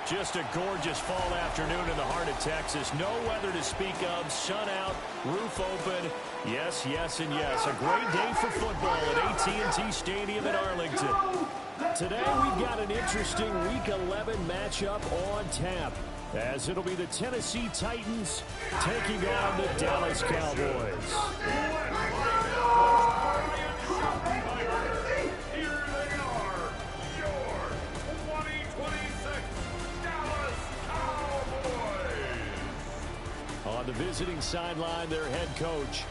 Just a gorgeous fall afternoon in the heart of Texas. No weather to speak of. Sun out, roof open. Yes, yes, and yes. A great day for football at AT&T Stadium in Arlington. Today we've got an interesting Week 11 matchup on tap, as it'll be the Tennessee Titans taking on the Dallas Cowboys. On the visiting sideline, their head coach.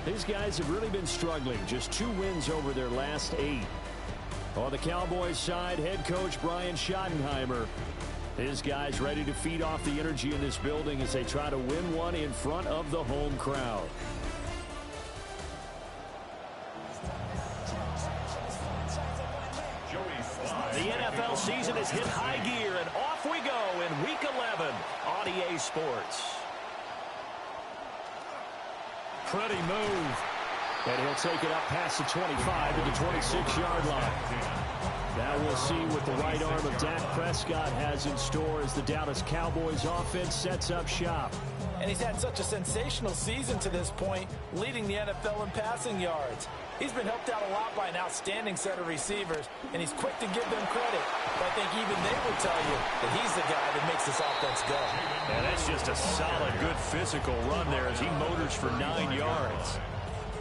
These guys have really been struggling. Just 2 wins over their last 8. On the Cowboys side, head coach Brian Schottenheimer. His guys ready to feed off the energy in this building as they try to win one in front of the home crowd. The NFL season has hit high gear, and off we go in Week 11 on EA Sports. Pretty move. And he'll take it up past the 25 to the 26-yard line. Now we'll see what the right arm of Dak Prescott has in store as the Dallas Cowboys offense sets up shop. And he's had such a sensational season to this point, leading the NFL in passing yards. He's been helped out a lot by an outstanding set of receivers, and he's quick to give them credit. But I think even they will tell you that he's the guy that makes this offense go. And that's just a solid, good physical run there as he motors for 9 yards.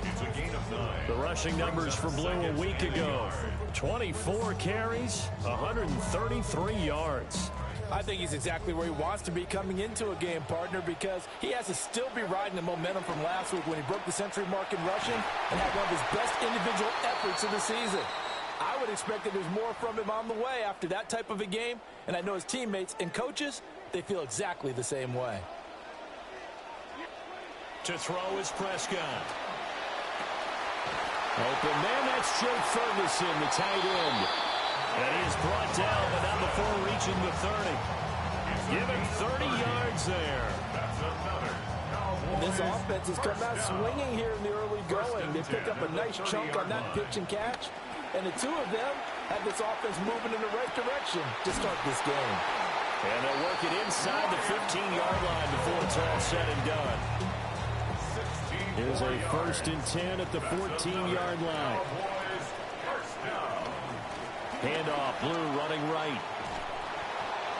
It's a gain of 9. The rushing numbers for Blue a week ago. 24 carries, 133 yards. I think he's exactly where he wants to be coming into a game, partner, because he has to still be riding the momentum from last week when he broke the century mark in rushing and had one of his best individual efforts of the season. I would expect that there's more from him on the way after that type of a game, and I know his teammates and coaches, they feel exactly the same way. To throw is Prescott. Open man, that's Jake Ferguson, the tight end. And he is brought down, but not before reaching the 30. Give him 30 yards there. This offense has come out swinging here in the early going. They pick up a nice chunk on that pitch and catch. And the 2 of them have this offense moving in the right direction to start this game. And they'll work it inside the 15-yard line before it's all said and done. Here's a 1st and 10 at the 14-yard line. Handoff, Blue running right.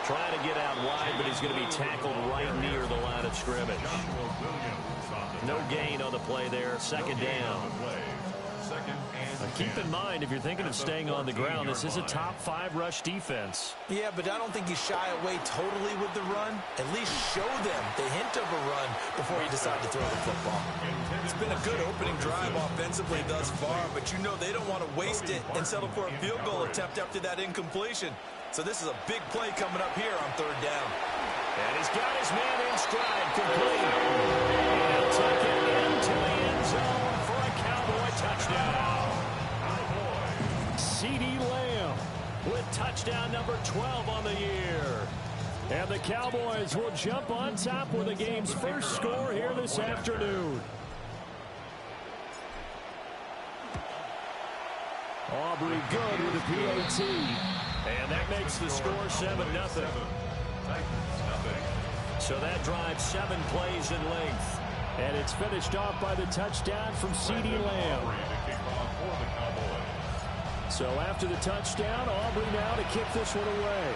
Trying to get out wide, but he's going to be tackled right near the line of scrimmage. No gain on the play there. 2nd down. Keep in mind, if you're thinking of staying on the ground, this is a top 5 rush defense. Yeah, but I don't think you shy away totally with the run. At least show them the hint of a run before you decide to throw the football. It's been a good opening drive offensively thus far, but you know they don't want to waste it and settle for a field goal attempt after that incompletion. So this is a big play coming up here on 3rd down. And he's got his man in stride, complete. And he'll take it into the end zone for a Cowboy touchdown. C.D. Lamb with touchdown number 12 on the year. And the Cowboys will jump on top with the game's first score here this afternoon. Aubrey good with the PAT. And that makes the score 7-0. So that drives 7 plays in length. And it's finished off by the touchdown from C.D. Lamb. So after the touchdown, Aubrey now to kick this one away.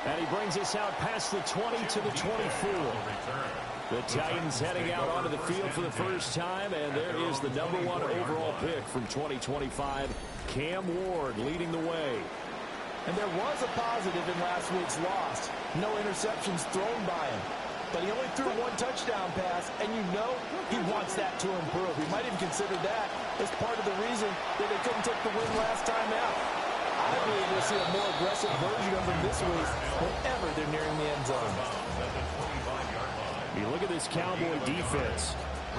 And he brings us out past the 20 to the 24. The Titans heading out onto the field for the first time, and there is the number 1 overall pick from 2025, Cam Ward leading the way. And there was a positive in last week's loss. No interceptions thrown by him. But he only threw 1 touchdown pass, and you know he wants that to improve. He might even consider that as part of the reason that they couldn't take the win last time out. I believe we'll see a more aggressive version of him this week whenever they're nearing the end zone. You look at this Cowboy defense.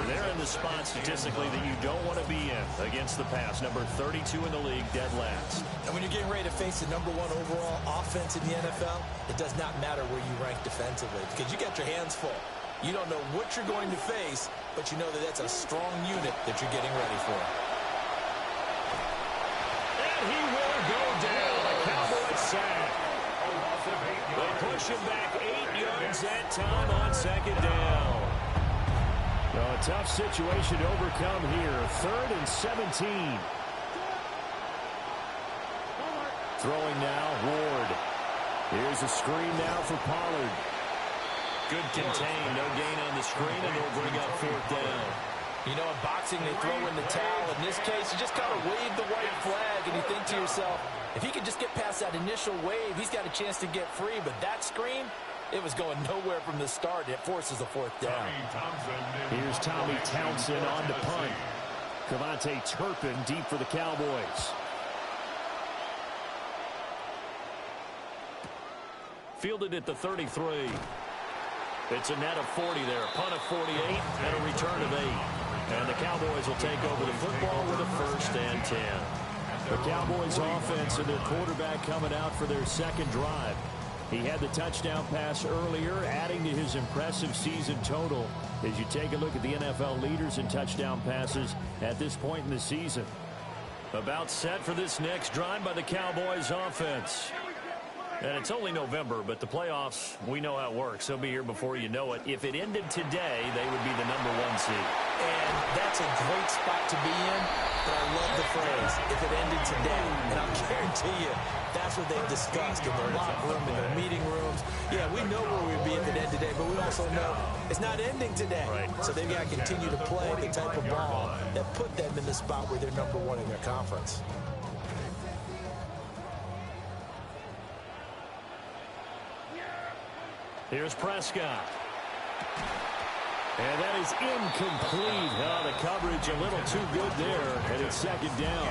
They're in the spot statistically that you don't want to be in against the pass. Number 32 in the league, dead last. And when you're getting ready to face the number 1 overall offense in the NFL, it does not matter where you rank defensively because you got your hands full. You don't know what you're going to face, but you know that that's a strong unit that you're getting ready for. And he will go down. A Cowboy sack. They push him back 8 yards that time on second down. Well, a tough situation to overcome here. 3rd and 17. Throwing now, Ward. Here's a screen now for Pollard. Good contain, no gain on the screen, and they'll bring up 4th down. You know, in boxing, they throw in the towel. In this case, you just kind of wave the white flag, and you think to yourself, if he could just get past that initial wave, he's got a chance to get free. But that screen, it was going nowhere from the start. It forces a 4th down. Here's Tommy Townsend on to punt. Cavante Turpin deep for the Cowboys. Fielded at the 33. It's a net of 40 there. Punt of 48 and a return of 8. And the Cowboys will take over the football with a 1st and 10. The Cowboys offense and their quarterback coming out for their second drive. He had the touchdown pass earlier, adding to his impressive season total as you take a look at the NFL leaders in touchdown passes at this point in the season. About set for this next drive by the Cowboys offense. And it's only November, but the playoffs, we know how it works. They'll be here before you know it. If it ended today, they would be the #1 seed. And that's a great spot to be in, but I love the phrase, if it ended today. And I'll guarantee you, that's what they've discussed in their locker room, in their meeting rooms. Yeah, we know where we'd be if it ended today, but we also know it's not ending today. Right. So they've got to continue to play the type of ball that put them in the spot where they're #1 in their conference. Here's Prescott. And that is incomplete. Oh, the coverage a little too good there, and it's second down.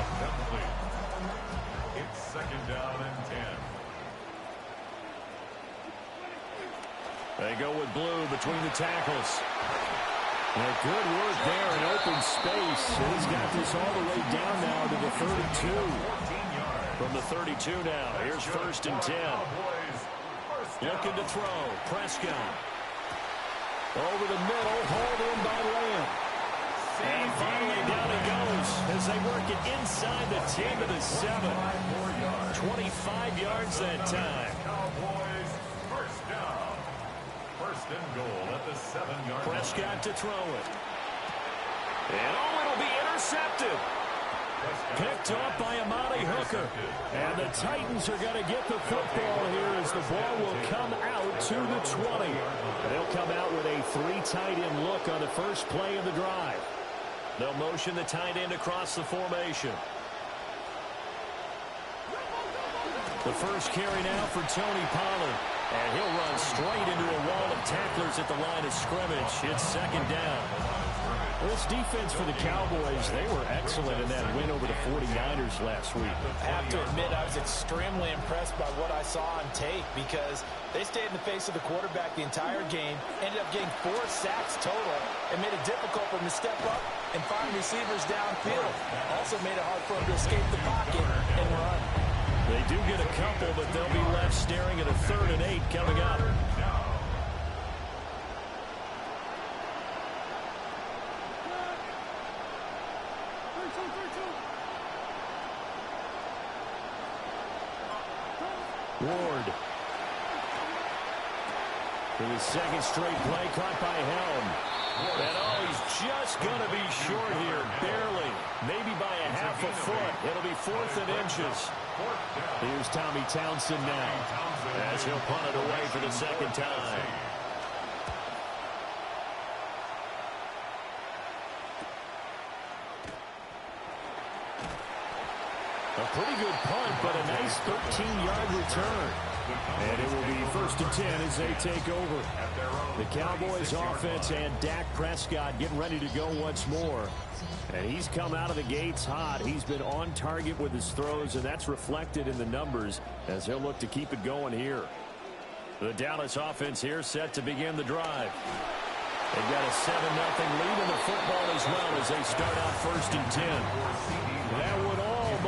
It's 2nd down and 10. They go with blue between the tackles. And good work there in open space. And he's got this all the way down now to the 32. From the 32 now, here's 1st and 10. Looking to throw. Prescott. Over the middle, hauled in by Lamb. And finally down he goes as they work it inside the 10 to the 7. 25 yards that time. Cowboys, 1st down. 1st and goal at the 7-yard line. Prescott to throw it. And it'll be intercepted. Picked off by Amani Hooker. And the Titans are going to get the football here as the ball will come out to the 20. They'll come out with a 3 tight end look on the first play of the drive. They'll motion the tight end across the formation. The first carry now for Tony Pollard. And he'll run straight into a wall of tacklers at the line of scrimmage. It's second down. This defense for the Cowboys, they were excellent in that win over the 49ers last week. I have to admit, I was extremely impressed by what I saw on tape because they stayed in the face of the quarterback the entire game, ended up getting 4 sacks total, and made it difficult for them to step up and find receivers downfield. Also made it hard for them to escape the pocket and run. They do get a couple, but they'll be left staring at a 3rd and 8 coming up. Ward. For the second straight play, caught by Helm. And he's just going to be short here, barely. Maybe by a half a foot. It'll be 4th and inches. Here's Tommy Townsend now, as he'll punt it away for the second time. A pretty good punt, but a nice 13-yard return. And it will be 1st and 10 as they take over. The Cowboys offense and Dak Prescott getting ready to go once more. And he's come out of the gates hot. He's been on target with his throws, and that's reflected in the numbers as he'll look to keep it going here. The Dallas offense here set to begin the drive. They've got a 7-0 lead in the football as well as they start out 1st and 10. That one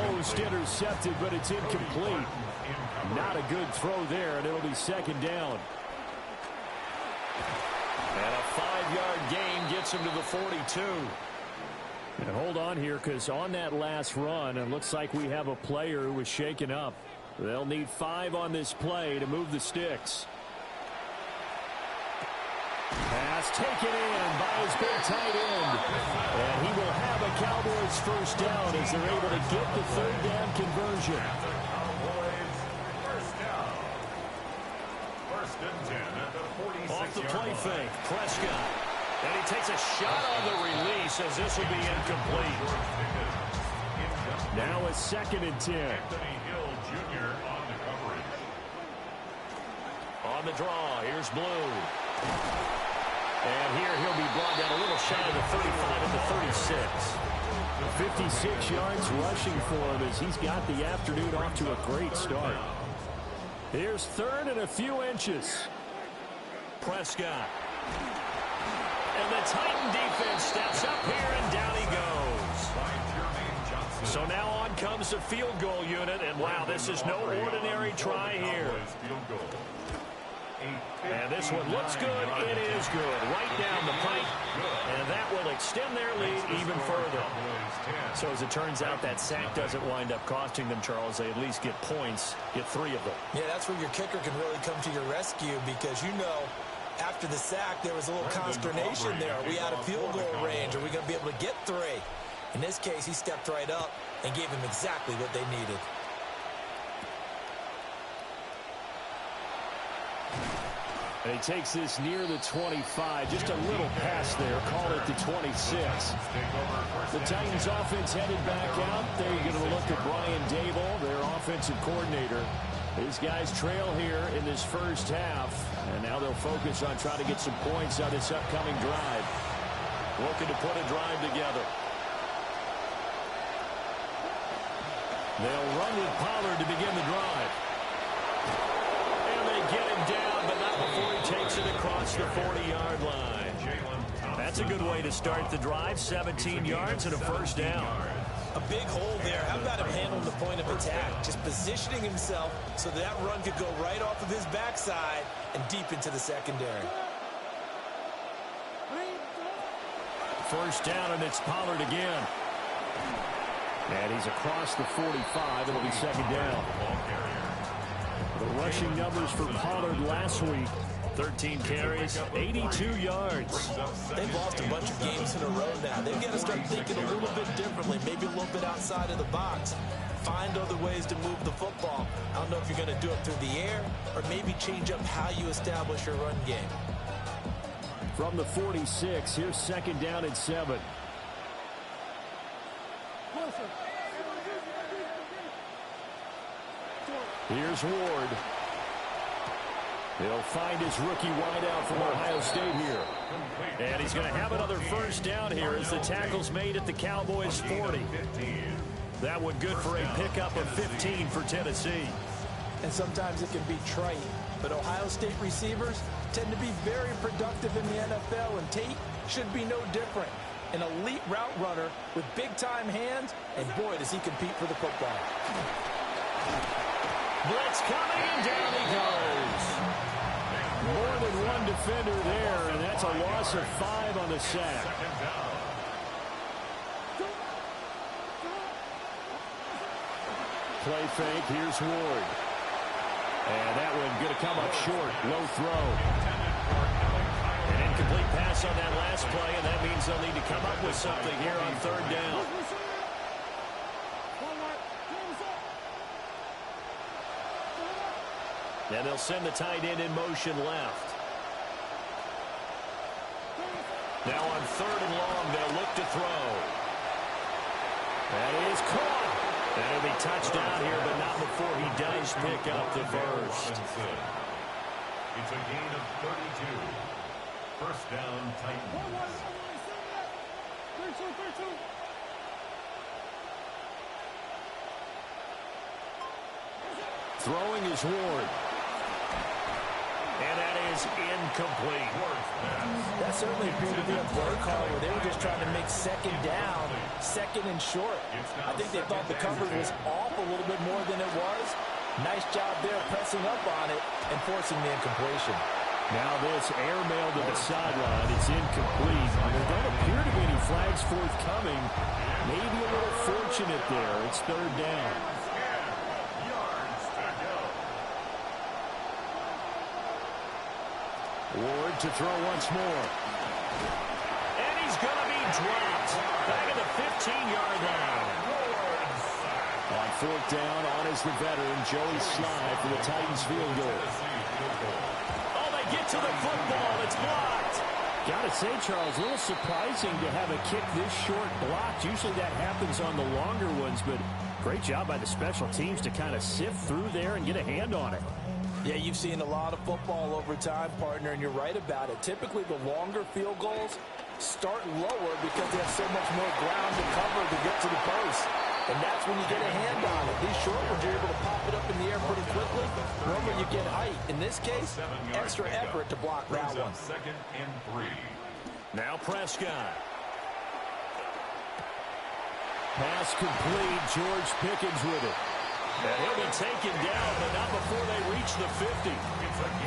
almost intercepted, but it's incomplete. Not a good throw there, and it'll be second down. And a 5-yard gain gets him to the 42. And hold on here, because on that last run, it looks like we have a player who was shaken up. They'll need 5 on this play to move the sticks. Pass taken in by his big tight end. And he will have a Cowboys first down as they're able to get the third down conversion. Cowboys first down. First and 10 at the 46-yard line. Off the play fake, Prescott. And he takes a shot on the release as this will be incomplete. Now a 2nd and 10. Anthony Hill Jr. on the coverage. On the draw, here's Blue. And here he'll be brought down a little shy of the 35 at the 36. 56 yards rushing for him as he's got the afternoon off to a great start. Here's 3rd and a few inches. Prescott. And the Titan defense steps up here, and down he goes. So now on comes the field goal unit, and wow, this is no ordinary try here. And this one looks good. It is good. Right down the pipe. And that will extend their lead even further. So as it turns out, that sack doesn't wind up costing them, Charles. They at least get points, get 3 of them. Yeah, that's where your kicker can really come to your rescue because, you know, after the sack, there was a little consternation there. Are we out of field goal range? Are we going to be able to get 3? In this case, he stepped right up and gave them exactly what they needed. And he takes this near the 25. Just a little pass there. Call it the 26. The Titans offense headed back out. They're going to look at Brian Dable, their offensive coordinator. These guys trail here in this first half. And now they'll focus on trying to get some points on this upcoming drive. Looking to put a drive together. They'll run with Pollard to begin the drive. And they get him down, but not before he takes it across the 40-yard line. That's a good way to start the drive. 17 yards and a first down. A big hole there. How about him handling the point of attack? Just positioning himself so that run could go right off of his backside and deep into the secondary. First down, and it's Pollard again. And he's across the 45. It'll be second down. The rushing numbers for Pollard last week. 13 carries, 82 yards. They've lost a bunch of games in a row now. They've got to start thinking a little bit differently, maybe a little bit outside of the box. Find other ways to move the football. I don't know if you're going to do it through the air or maybe change up how you establish your run game. From the 46, here's second down and 7. Here's Ward. He'll find his rookie wideout from Ohio State here. And he's going to have another first down here as the tackle's made at the Cowboys' 40. That one good for a pickup of 15 for Tennessee. And sometimes it can be trite, but Ohio State receivers tend to be very productive in the NFL, and Tate should be no different. An elite route runner with big-time hands, and boy, does he compete for the football. Blitz coming, and down he goes. More than one defender there, and that's a loss of 5 on the sack. Play fake, here's Ward. And that one going to come up short, low throw. An incomplete pass on that last play, and that means they'll need to come up with something here on third down. And they'll send the tight end in motion left. Now on third and long, they'll look to throw. That is caught. That'll be touchdown here, but not before he does pick up the first. It's a gain of 32. First down, Titans. Throwing is Ward. And that is incomplete. That certainly appeared to be a play call where they were just trying to make second down, second and short. I think they thought the coverage was off a little bit more than it was. Nice job there pressing up on it and forcing the incompletion. Now this airmail to the sideline. It's incomplete. There don't appear to be any flags forthcoming. Maybe a little fortunate there. It's third down. Ward to throw once more. And he's going to be dropped. Back at the 15-yard line. On fourth down, on is the veteran, Joey Slye for the Titans field goal. Oh, they get to the football. It's blocked. Got to say, Charles, a little surprising to have a kick this short blocked. Usually that happens on the longer ones, but great job by the special teams to kind of sift through there and get a hand on it. Yeah, you've seen a lot of football over time, partner, and you're right about it. Typically, the longer field goals start lower because they have so much more ground to cover to get to the post. And that's when you get a hand on it. These short ones, you're able to pop it up in the air pretty quickly. Normally, you get height. In this case, extra effort to block that one. Second and 3. Now Prescott. Pass complete. George Pickens with it. And he'll be taken down, but not before they reach the 50.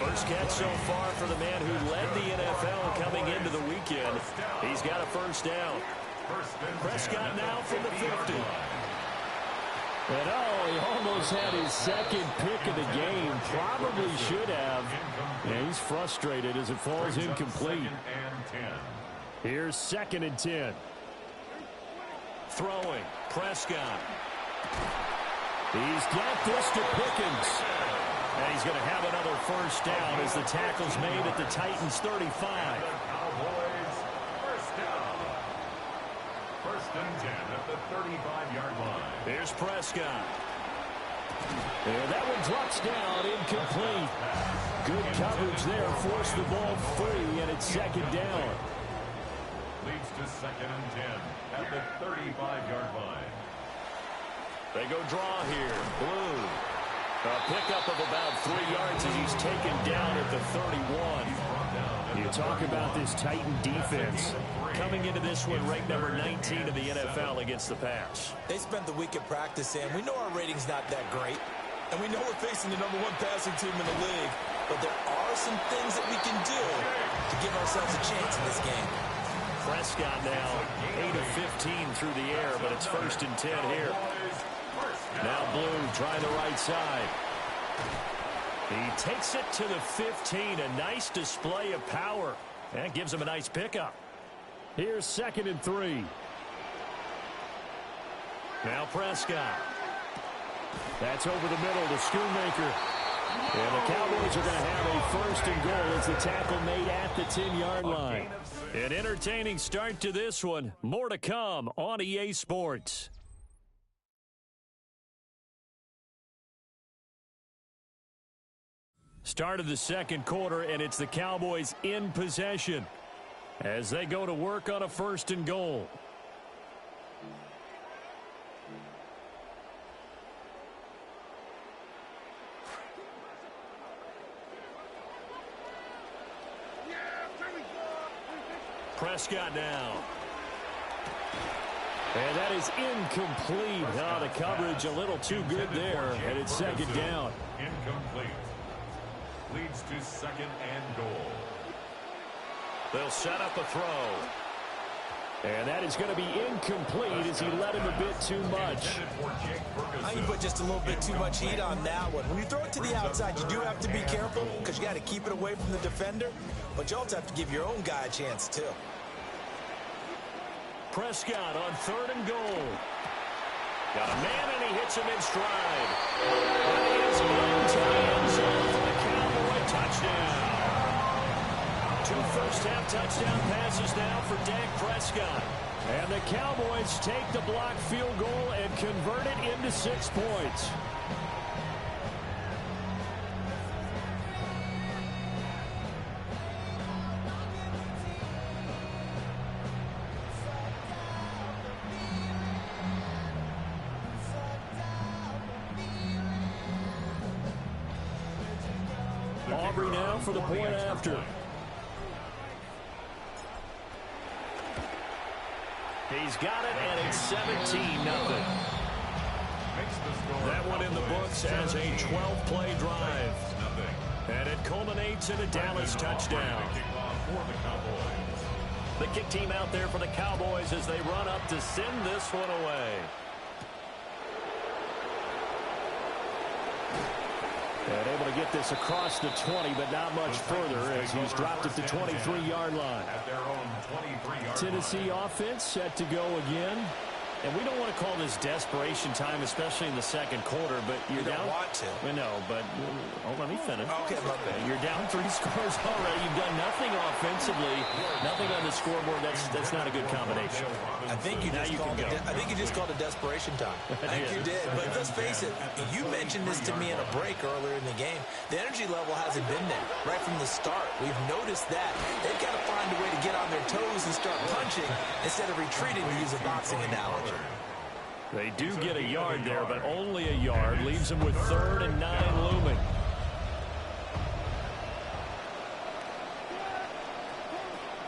First catch so far for the man who led the NFL coming into the weekend. He's got a first down. Prescott now from the 50. And he almost had his second pick of the game. Probably should have. And he's frustrated as it falls incomplete. Here's 2nd and 10. Throwing. Prescott. He's got this to Pickens. And he's going to have another first down as the tackle's made at the Titans' 35. Cowboys, first down. First and 10 at the 35-yard line. Here's Prescott. And that one drops down, incomplete. Good coverage there, forced the ball free, and it's 2nd down. Leads to 2nd and 10 at the 35-yard line. They go draw here. Blue. A pickup of about 3 yards as he's taken down at the 31. You talk about this Titan defense. Coming into this one, ranked number 19 in the NFL against the pass. They spent the week at practice, and we know our rating's not that great. And we know we're facing the #1 passing team in the league. But there are some things that we can do to give ourselves a chance in this game. Prescott now 8 of 15 through the air, but it's 1st and 10 here. Now Blue trying the right side. He takes it to the 15. A nice display of power. That gives him a nice pickup. Here's 2nd and 3. Now Prescott. That's over the middle to Schoonmaker. And the Cowboys are going to have a 1st and goal as the tackle made at the 10-yard line. An entertaining start to this one. More to come on EA Sports. Start of the second quarter, and it's the Cowboys in possession as they go to work on a 1st and goal. Prescott now. And that is incomplete. Oh, the coverage a little too good there, and it's 2nd down. Incomplete. Leads to 2nd and goal. They'll set up a throw. And that is going to be incomplete as he led him a bit too much. I can put just a little bit too much heat on that one. When you throw it to the outside, you do have to be careful because you got to keep it away from the defender. But you also have to give your own guy a chance, too. Prescott on 3rd and goal. Got a man, and he hits him in stride. And he is into the end zone for the Cowboy touchdown. 2 first-half touchdown passes now for Dak Prescott. And the Cowboys take the blocked field goal and convert it into 6 points. Aubrey now for the point after. He's got it, and it's 17-0. That one in the books as a 12-play drive. And it culminates in a Dallas touchdown. The kick team out there for the Cowboys as they run up to send this one away. And able to get this across the 20, but not much further as he's dropped it to 23-yard line. Tennessee offense set to go again. And we don't want to call this desperation time, especially in the second quarter, but you're down. You don't want to. I know, but let me finish. Okay, my bad. You're down 3 scores already. You've done nothing offensively, nothing on the scoreboard. That's not a good combination. I think you just called it desperation time. I think you did. But let's face it, you mentioned this to me in a break earlier in the game. The energy level hasn't been there right from the start. We've noticed that. They've got to find a way to get on their toes and start punching instead of retreating, to use a boxing analogy. They do get a yard there, but only a yard. Leaves them with 3rd and 9 looming.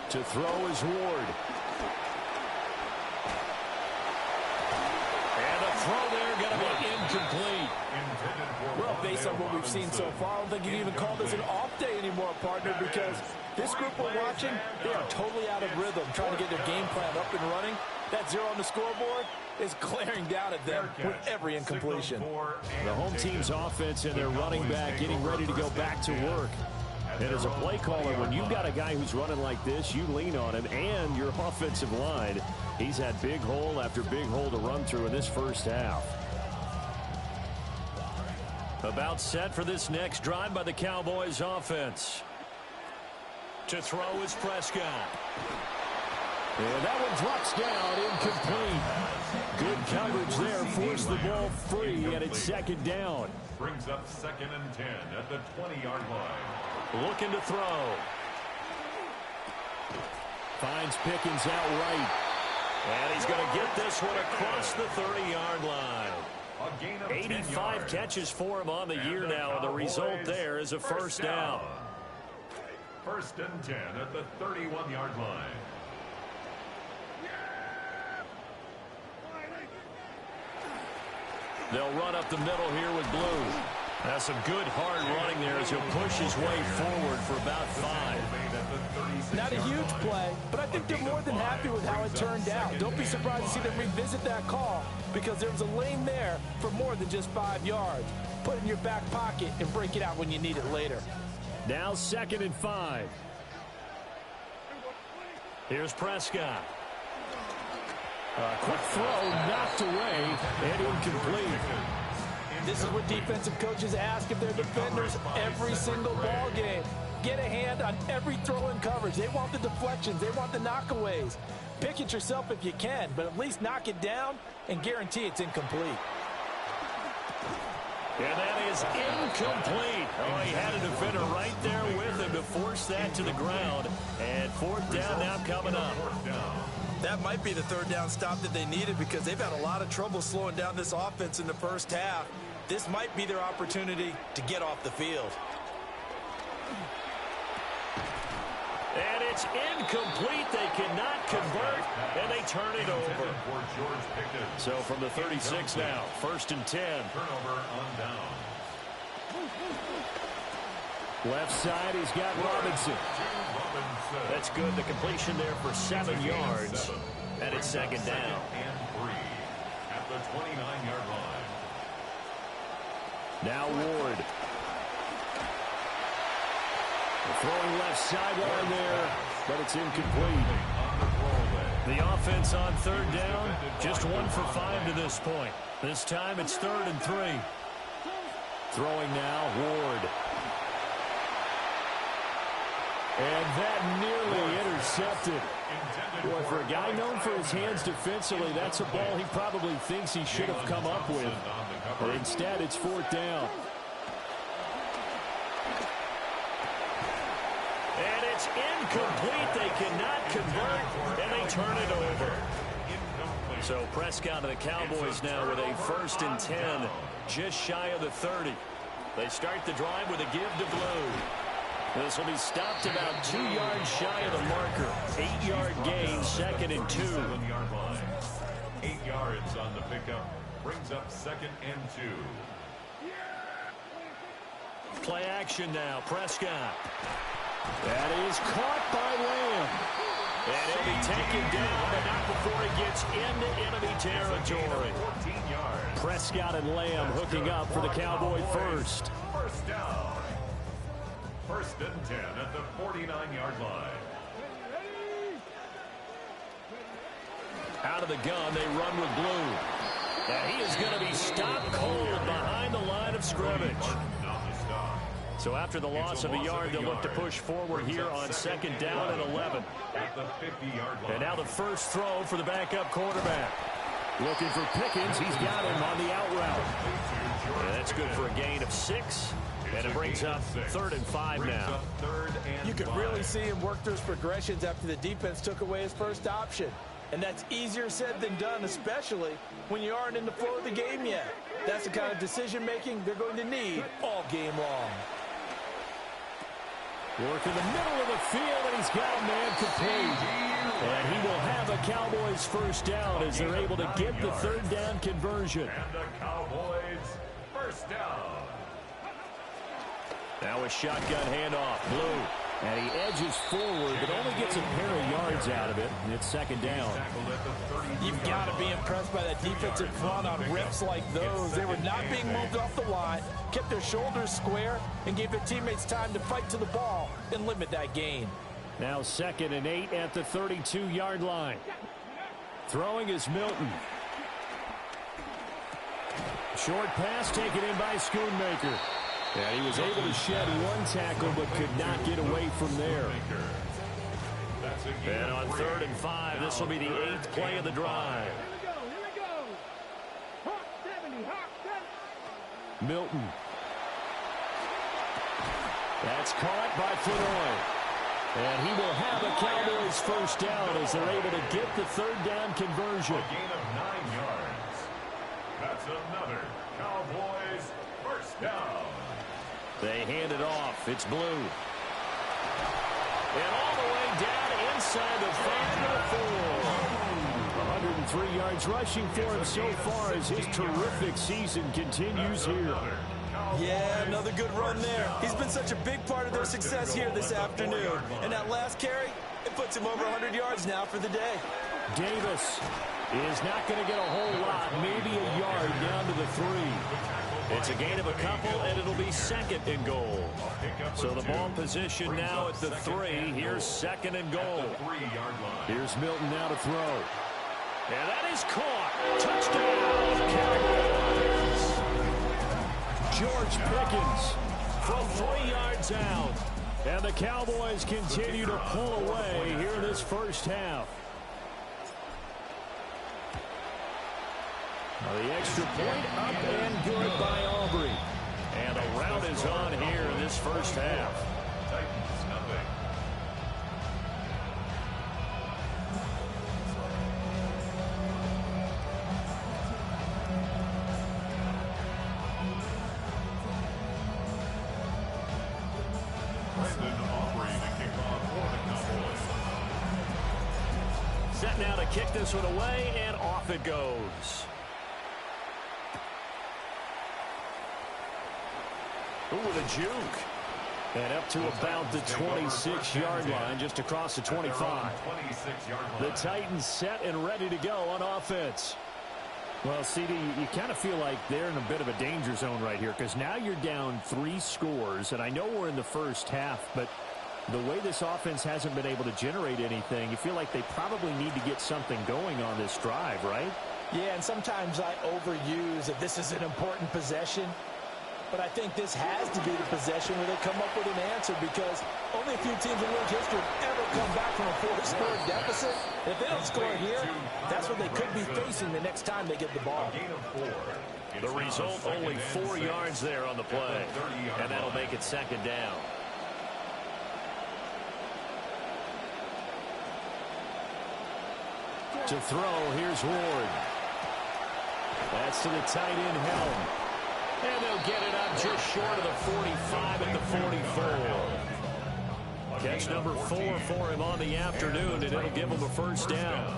To throw is Ward. And the throw there going to be incomplete. Well, based on what we've seen so far, I don't think you can even call this an off day anymore, partner, because this group we're watching, they are totally out of rhythm, trying to get their game plan up and running. That 0 on the scoreboard is glaring down at them with every incompletion. The home team's offense and their running back getting ready to go back to work. And as a play caller, when you've got a guy who's running like this, you lean on him and your offensive line. He's had big hole after big hole to run through in this first half. About set for this next drive by the Cowboys offense. To throw is Prescott. And that one drops down, incomplete. Good coverage there, forced the ball free, and it's 2nd down. Brings up 2nd and 10 at the 20-yard line. Looking to throw. Finds Pickens out right. And he's going to get this one across the 30-yard line. 85 catches for him on the year now, and the result there is a first down. 1st and 10 at the 31-yard line. They'll run up the middle here with Blue. That's some good hard running there as he'll push his way forward for about 5. Not a huge play, but I think they're more than happy with how it turned out. Don't be surprised to see them revisit that call because there was a lane there for more than just 5 yards. Put it in your back pocket and break it out when you need it later. Now 2nd and 5. Here's Prescott. Quick throw, knocked away, and incomplete. This is what defensive coaches ask of their defenders every single ball game. Get a hand on every throw in coverage. They want the deflections. They want the knockaways. Pick it yourself if you can, but at least knock it down and guarantee it's incomplete. And that is incomplete. Oh, he had a defender right there with him to force that to the ground. And 4th down now coming up. That might be the 3rd down stop that they needed because they've had a lot of trouble slowing down this offense in the first half. This might be their opportunity to get off the field. And it's incomplete. They cannot convert, and they turn it over. So from the 36 now, 1st and 10. Turnover on down. Left side, he's got Robinson. That's good. The completion there for 7 yards. And it's 2nd down. And 3 at the 29-yard line. Now Ward. Throwing left sideline there, but it's incomplete. The offense on 3rd down, just 1 for 5 to this point. This time it's 3rd and 3. Throwing now, Ward. And that nearly intercepted. Boy, for a guy known for his hands defensively, that's a ball he probably thinks he should have come up with. But instead, it's 4th down. And it's incomplete. They cannot convert, and they turn it over. So Prescott and the Cowboys now with a 1st and 10, just shy of the 30. They start the drive with a give to Blue. This will be stopped about 2 yards shy of the marker. 8-yard gain, 2nd and 2. 7-yard line. 8 yards on the pickup. Brings up 2nd and 2. Play action now. Prescott. That is caught by Lamb. And he'll be taken down, but not before he gets into enemy territory. 14 yards. Prescott and Lamb hooking up for the Cowboy first. First down. First and 10 at the 49-yard line. Out of the gun, they run with Blue. And he is going to be stopped cold behind the line of scrimmage. So after the loss of a yard, they'll look to push forward here on second down and 11. At the 50-yard line. And now the first throw for the backup quarterback. Looking for Pickens. He's got him on the out route. And that's good for a gain of 6. And it brings up 3rd and 5 now. You could really see him work those progressions after the defense took away his first option. And that's easier said than done, especially when you aren't in the flow of the game yet. That's the kind of decision-making they're going to need all game long. Work in the middle of the field, and he's got a man complete. And he will have a Cowboys first down as they're able to get the 3rd down conversion. And the Cowboys first down. Now a shotgun handoff. Blue. And he edges forward, but only gets a pair of yards out of it. And it's second down. You've got to be impressed by that defensive front on rips like those. They were not being moved off the line, kept their shoulders square, and gave their teammates time to fight to the ball and limit that gain. Now 2nd and 8 at the 32-yard line. Throwing is Milton. Short pass taken in by Schoonmaker. And he was able to shed one tackle but could not get away from there. And on 3rd and 5, this will be the 8th play of the drive. Milton. That's caught by Floyd. And he will have a Cowboys first down as they're able to get the 3rd down conversion. A gain of 9 yards. That's another Cowboys first down. They hand it off. It's Blue. And all the way down inside the 5 to the 4. 103 yards rushing for him so far as his terrific season continues here. Yeah, another good run there. He's been such a big part of their success here this afternoon. And that last carry, it puts him over 100 yards now for the day. Davis is not going to get a whole lot, maybe a yard down to the 3. It's a gain of a couple, and it'll be 2nd and goal. So the ball position now at the 3. Here's 2nd and goal. Here's Milton now to throw. And that is caught. Touchdown, Cowboys. George Pickens from 3 yards out. And the Cowboys continue to pull away here in this first half. The extra point up and good by Aubrey. And a rout is on here in this first half. Titans nothing. Brandon Aubrey to kick off for the Cowboys. Set now to kick this one away, and off it goes. Ooh, with a juke. And up to about the 26-yard line, just across the 25. The Titans set and ready to go on offense. Well, CD, you kind of feel like they're in a bit of a danger zone right here because now you're down 3 scores, and I know we're in the first half, but the way this offense hasn't been able to generate anything, you feel like they probably need to get something going on this drive, right? Yeah, and sometimes I overuse that this is an important possession. But I think this has to be the possession where they come up with an answer because only a few teams in league history have ever come back from a 4-score deficit. If they don't score here, that's what they could be facing the next time they get the ball. The result, only 4 yards there on the play. And that'll make it 2nd down. To throw, here's Ward. That's to the tight end Helm. And they'll get it up just short of the 45 at the 44. Catch number 4 for him on the afternoon, and it'll give him a first down.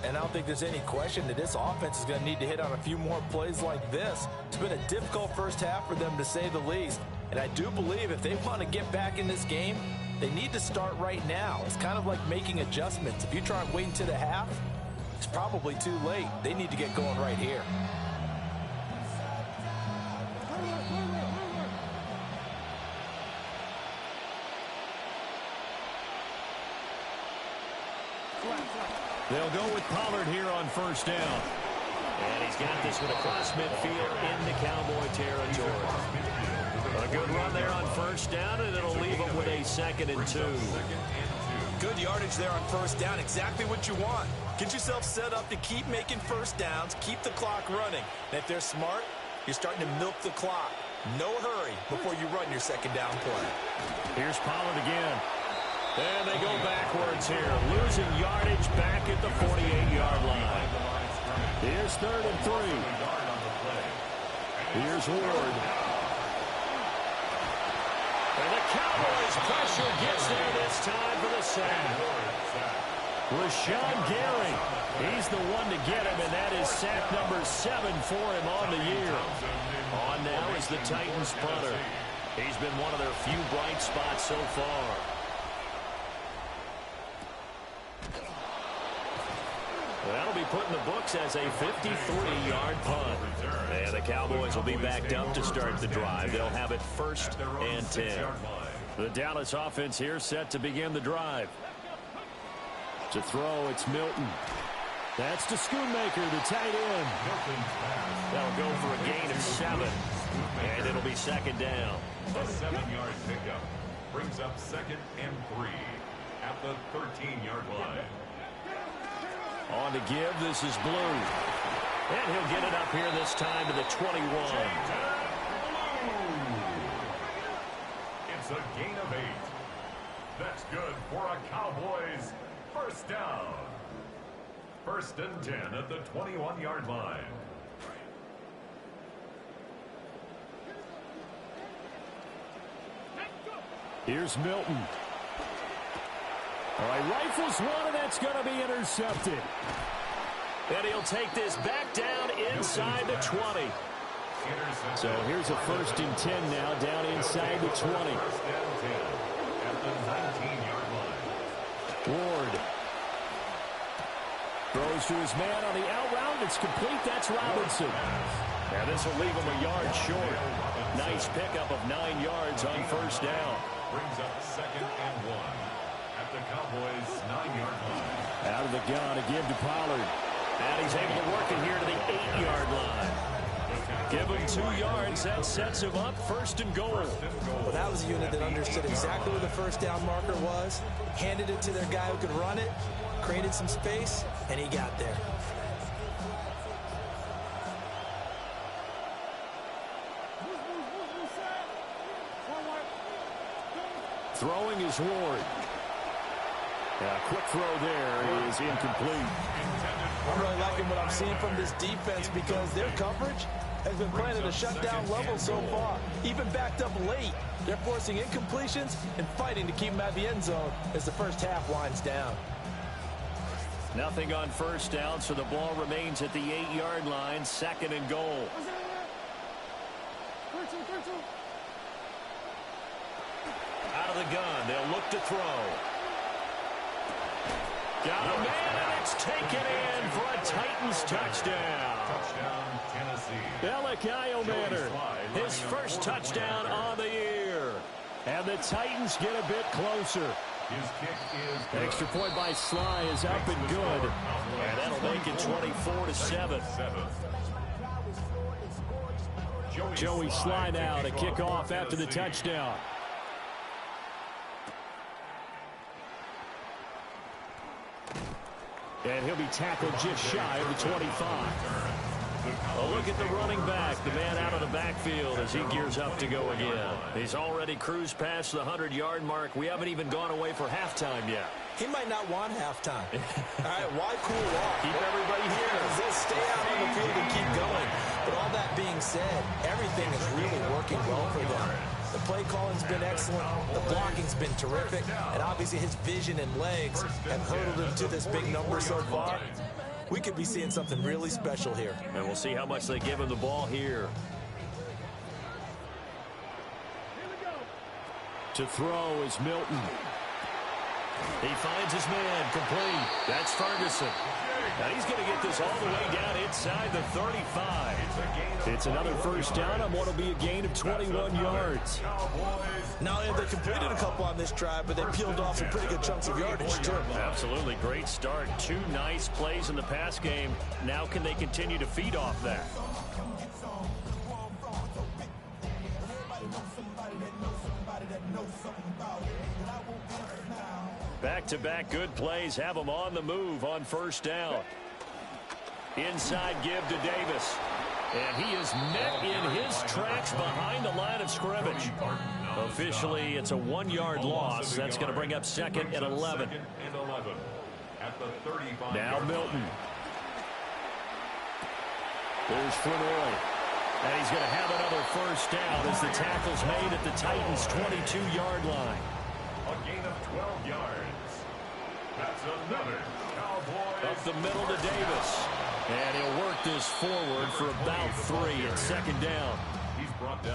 And I don't think there's any question that this offense is going to need to hit on a few more plays like this. It's been a difficult first half for them, to say the least. And I do believe if they want to get back in this game, they need to start right now. It's kind of like making adjustments. If you try and wait until the half, it's probably too late. They need to get going right here. They'll go with Pollard here on first down. And he's got this one across midfield into Cowboy territory. A good run there on first down, and it'll leave them with a 2nd and 2. Good yardage there on first down. Exactly what you want. Get yourself set up to keep making first downs, keep the clock running. And if they're smart, you're starting to milk the clock. No hurry before you run your 2nd down play. Here's Pollard again. And they go backwards here, losing yardage back at the 48-yard line. Here's 3rd and 3. Here's Ward. And the Cowboys' pressure gets there this time for the sack. Rashawn Gary, he's the one to get him, and that is sack number 7 for him on the year. On now is the Titans punter. He's been one of their few bright spots so far. That'll be put in the books as a 53-yard punt. And the Cowboys will be backed up to start the drive. They'll have it 1st and 10. The Dallas offense here set to begin the drive. To throw, it's Milton. That's to Schoonmaker, the tight end. That'll go for a gain of 7. And it'll be 2nd down. A 7-yard pickup brings up 2nd and 3 at the 13-yard line. On to give, this is Blue. And he'll get it up here this time to the 21. It's a gain of 8. That's good for a Cowboys 1st down. 1st and 10 at the 21-yard line. Here's Milton. All right, rifles one, and that's going to be intercepted. And he'll take this back down inside the 20. So here's a 1st and 10 now, down inside the 20. 1st and 10 at the 19-yard line. Ward throws to his man on the out route. It's complete. That's Robinson. Now this will leave him a yard short. Nice pickup of 9 yards on first down. Brings up 2nd and 1 at the Cowboys' 9-yard line. Out of the gun to give to Pollard. And he's able to work it here to the 8-yard line. Give him 2 yards. That sets him up 1st and goal. Well, that was a unit that understood exactly where the first down marker was, handed it to their guy who could run it, created some space, and he got there. Throwing is Ward. A quick throw there is incomplete. I'm really liking what I'm seeing from this defense because their coverage has been playing at a shutdown level so far. Even backed up late, they're forcing incompletions and fighting to keep them at the end zone as the first half winds down. Nothing on first down, so the ball remains at the 8-yard line, 2nd and goal. Out of the gun, they'll look to throw. Got a man, and it's taken in for a Titans touchdown. Touchdown, Tennessee. Alec Iomanner, his first touchdown on the year. And the Titans get a bit closer. His kick is good. Extra point by Sly is up and good. And that'll make it 24-7. Joey Sly now to kick off after the touchdown. And he'll be tackled just shy of the 25. A look at the running back, the man out of the backfield as he gears up to go again. He's already cruised past the 100-yard mark. We haven't even gone away for halftime yet. He might not want halftime. All right, why cool off? Keep everybody here. They'll stay out on the field and keep going. But all that being said, everything is really working well for them. The play calling's been excellent. The blocking's been terrific. And obviously his vision and legs have hurdled him to this big number so far. We could be seeing something really special here. And we'll see how much they give him the ball here. To throw is Milton. He finds his man, complete. That's Ferguson. Now he's going to get this all the way down inside the 35. It's another first down on what will be a gain of 21 yards. Not only have they completed a couple on this drive, but they peeled off some pretty good chunks of yardage, too. Absolutely. Great start. 2 nice plays in the pass game. Now can they continue to feed off that? Back-to-back good plays have them on the move on first down. Inside give to Davis. And he is met in his tracks behind the line of scrimmage. Officially, it's a 1-yard loss. That's going to bring up 2nd and 11. Now Milton. There's Flournoy. And he's going to have another first down as the tackle's made at the Titans' 22-yard line. A gain of 12 yards. That's another Cowboys. Up the middle to Davis. And he'll work this forward for about 3 at 2nd down.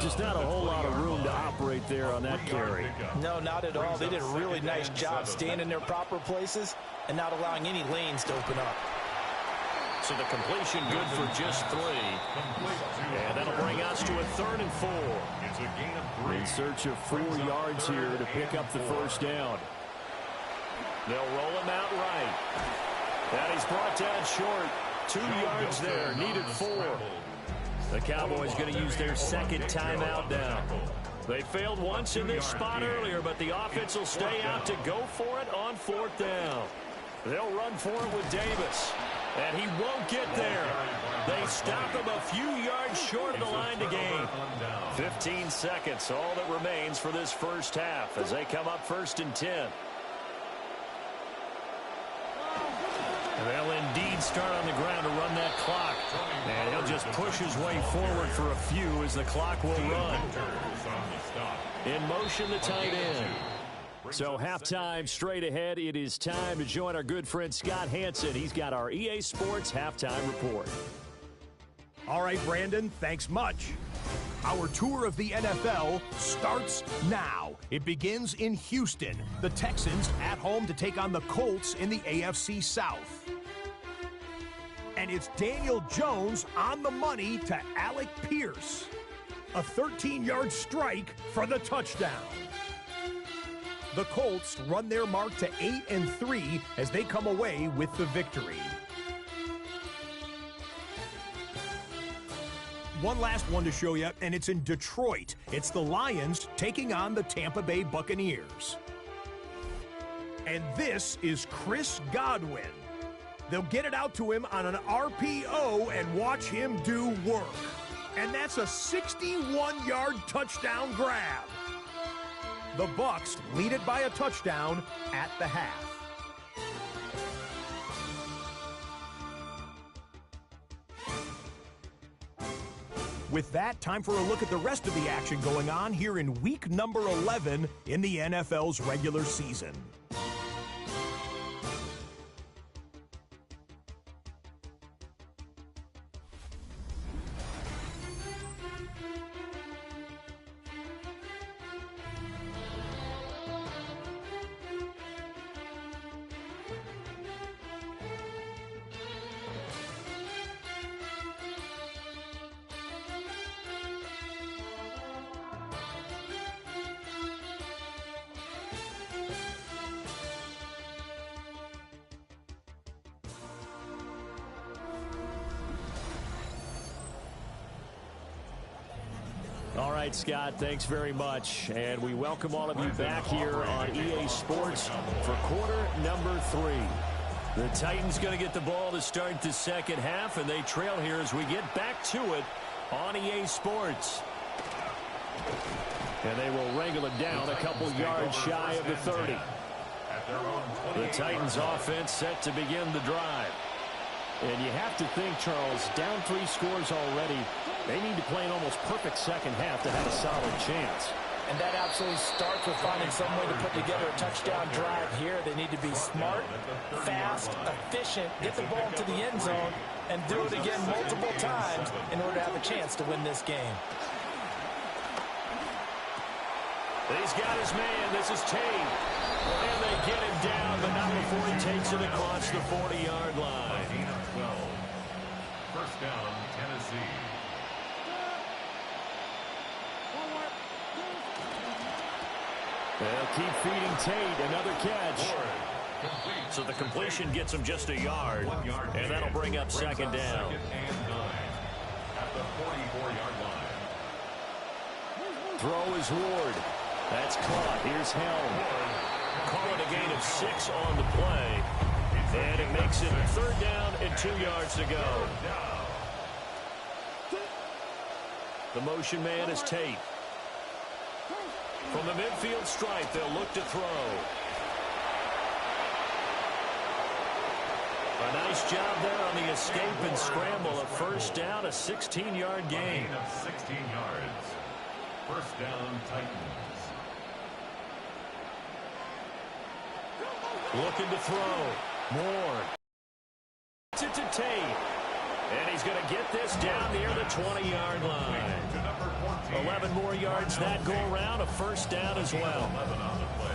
Just not a whole lot of room to operate there on that carry. No, not at all. They did a really nice job staying in their proper places and not allowing any lanes to open up. So the completion good for just 3. And that'll bring us to a 3rd and 4. It's a gain of 3. In search of 4 yards here to pick up the first down. They'll roll him out right. And he's brought down short. 2 yards there, needed 4. The Cowboys going to use their 2nd timeout now. They failed once in this spot earlier, but the offense will stay out to go for it on 4th down. They'll run for it with Davis, and he won't get there. They stop him a few yards short of the line to gain. 15 seconds, all that remains for this first half as they come up 1st and 10. They'll indeed start on the ground to run that clock. And he'll just push his way forward for a few as the clock will run. In motion, the tight end. So halftime straight ahead. It is time to join our good friend Scott Hansen. He's got our EA Sports halftime report. All right, Brandon, thanks much. Our tour of the NFL starts now. It begins in Houston. The Texans at home to take on the Colts in the AFC South. And it's Daniel Jones on the money to Alec Pierce. A 13-yard strike for the touchdown. The Colts run their mark to 8-3 as they come away with the victory. One last one to show you, and it's in Detroit. It's the Lions taking on the Tampa Bay Buccaneers. And this is Chris Godwin. They'll get it out to him on an RPO and watch him do work. And that's a 61-yard touchdown grab. The Bucs lead it by a touchdown at the half. With that, time for a look at the rest of the action going on here in week number 11 in the NFL's regular season. All right, Scott, thanks very much. And we welcome all of you back here on EA Sports for quarter number 3. The Titans going to get the ball to start the second half, and they trail here as we get back to it on EA Sports. And they will wrangle it down a couple yards shy of the 30. The Titans offense set to begin the drive. And you have to think, Charles, down 3 scores already. They need to play an almost perfect second half to have a solid chance. And that absolutely starts with finding some way to put together a touchdown drive here. They need to be smart, fast, efficient, get the ball to the end zone, and do it again multiple times in order to have a chance to win this game. He's got his man. This is Tate. And they get him down, but not before he takes it across the 40-yard line. 12. First down, Tennessee. They'll keep feeding Tate. Another catch. So the completion gets him just a yard. And that'll bring up second down. Second and 9 at the 44-yard line. Throw is Ward. That's caught. Here's Helm. Call it a gain of 6 on the play. And it makes it third down and 2 yards to go. The motion man is Tate. From the midfield stripe, they'll look to throw. A nice job there on the escape and scramble. A first down, a 16-yard gain. Of 16 yards. First down, Titans. Looking to throw. Moore. To Tate. And he's going to get this down near the 20-yard line. 11 more yards that go around. A first down as well.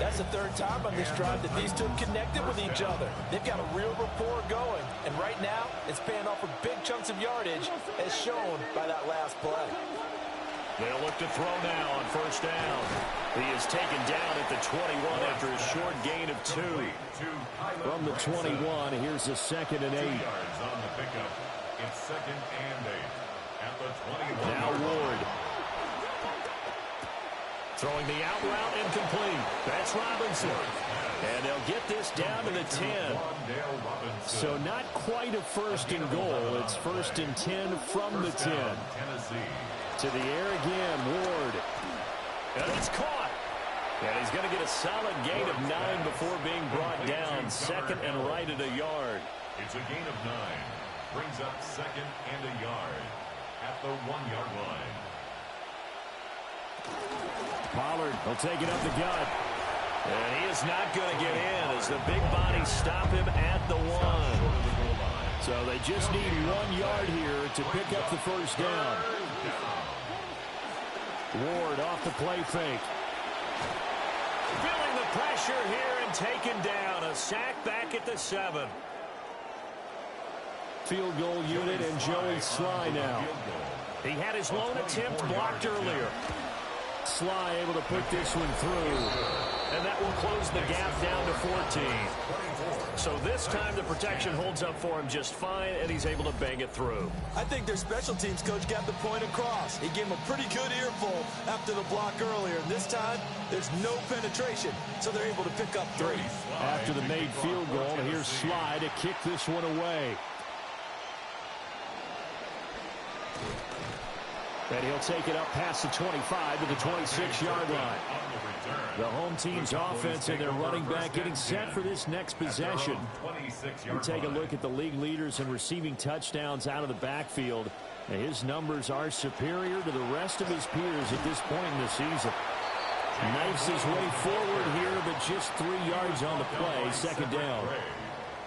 That's the third time on this drive that these two have connected with each other. They've got a real rapport going. And right now, it's paying off with big chunks of yardage, as shown by that last play. They'll look to throw now on first down. He is taken down at the 21 after a short gain of 2. From the 21, here's a second and 8. 2 yards on the pickup. It's second and 8 at the 21. Now Ward. Throwing the out route incomplete. That's Robinson. And they'll get this down to the 10. So not quite a first and goal. It's first and 10 from the 10. To the air again, Ward. And it's caught. And he's going to get a solid gain of 9 before being brought down. Second and right at a yard. It's a gain of 9. Brings up second and a yard at the 1-yard line. Pollard will take it up the gut. And he is not going to get in as the big bodies stop him at the 1. So they just need 1 yard here to pick up the first down. Ward off the play fake. Feeling the pressure here and taken down. A sack back at the 7. Field goal unit and Joey Sly now. He had his lone attempt blocked earlier. Sly able to put this one through. And that will close the gap down to 14. So this time the protection holds up for him just fine, and he's able to bang it through. I think their special teams coach got the point across. He gave him a pretty good earful after the block earlier. And this time, there's no penetration, so they're able to pick up 3. After the made field goal, here's Sly to kick this one away. And he'll take it up past the 25 to the 26-yard line. The home team's offense and their running back getting set for this next possession. We take a look at the league leaders in receiving touchdowns out of the backfield. Now, his numbers are superior to the rest of his peers at this point in the season. Knifes his way forward here, but just 3 yards on the play, second down.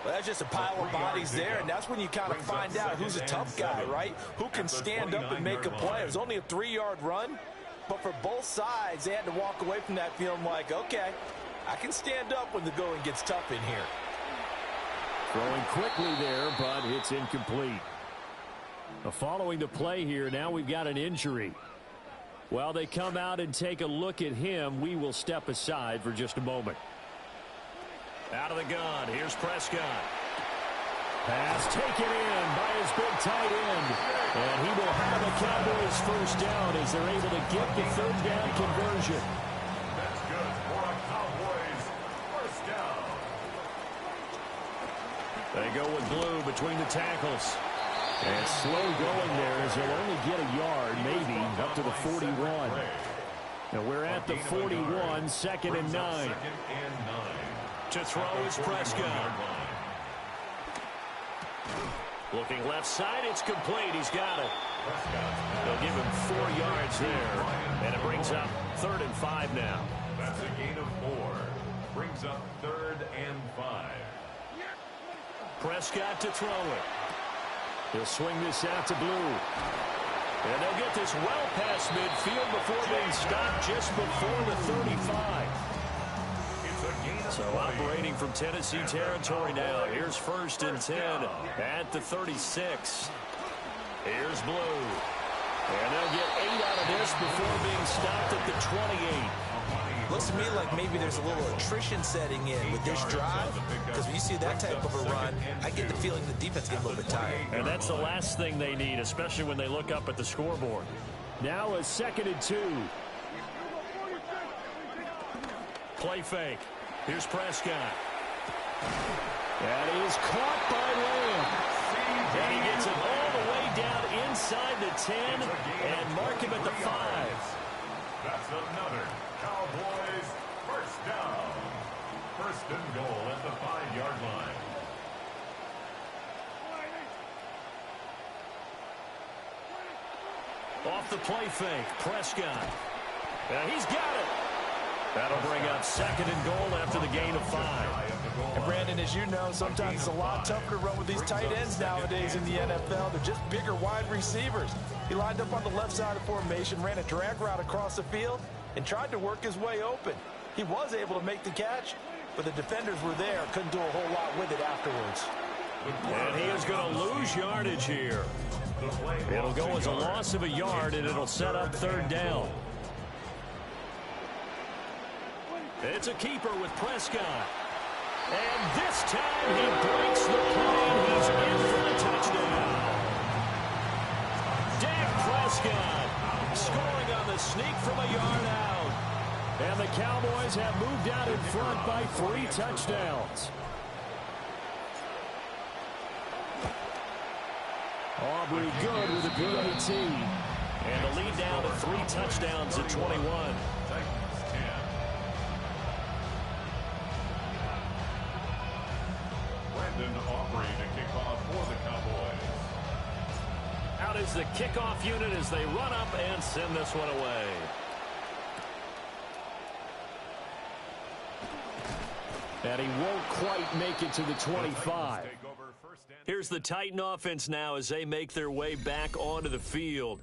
Well, that's just a pile of bodies there, and that's when you kind of find out who's a tough guy, right? Who can stand up and make a play. It was only a 3-yard run, but for both sides, they had to walk away from that feeling like, okay, I can stand up when the going gets tough in here. Throwing quickly there, but it's incomplete. Following the play here, now we've got an injury. While they come out and take a look at him, we will step aside for just a moment. Out of the gun, here's Prescott. Pass taken in by his big tight end. And he will have the Cowboys first down as they're able to get the third down conversion. That's good for a Cowboys first down. They go with Blue between the tackles. And slow going there as they'll only get a yard, maybe, up to the 41. Now we're at the 41, second and 9. To throw is Prescott. Looking left side, it's complete. He's got it. They'll give him 4 yards there. And it brings up 3rd and 5 now. That's a gain of 4. Brings up 3rd and 5. Prescott to throw it. He'll swing this out to Blue. And they'll get this well past midfield before being stopped just before the 35. So operating from Tennessee territory now. Here's 1st and 10 at the 36. Here's Blue. And they'll get 8 out of this before being stopped at the 28. Looks to me like maybe there's a little attrition setting in with this drive, because when you see that type of a run, I get the feeling the defense gets a little bit tired. And that's the last thing they need, especially when they look up at the scoreboard. Now a 2nd and 2. Play fake. Here's Prescott. And he is caught by Lamb. And he gets it all the way down inside the 10 and mark him at the 5. That's another Cowboys first down. 1st and goal at the 5-yard line. Off the play fake, Prescott. And he's got it. That'll bring up 2nd and goal after the gain of 5. And Brandon, as you know, sometimes it's a lot tougher to run with these tight ends nowadays in the NFL. They're just bigger wide receivers. He lined up on the left side of the formation, ran a drag route across the field, and tried to work his way open. He was able to make the catch, but the defenders were there, couldn't do a whole lot with it afterwards. And he is going to lose yardage here. It'll go as a loss of a yard, and it'll set up 3rd down. It's a keeper with Prescott. And this time he breaks the play, and he's in for the touchdown. Dak Prescott scoring on the sneak from a yard out. And the Cowboys have moved out in front by 3 touchdowns. Aubrey good with a PAT. And the lead down to 3 touchdowns at 21. Aubrey to kick off for the Cowboys. Out is the kickoff unit as they run up and send this one away. And he won't quite make it to the 25. Here's the Titan offense now as they make their way back onto the field.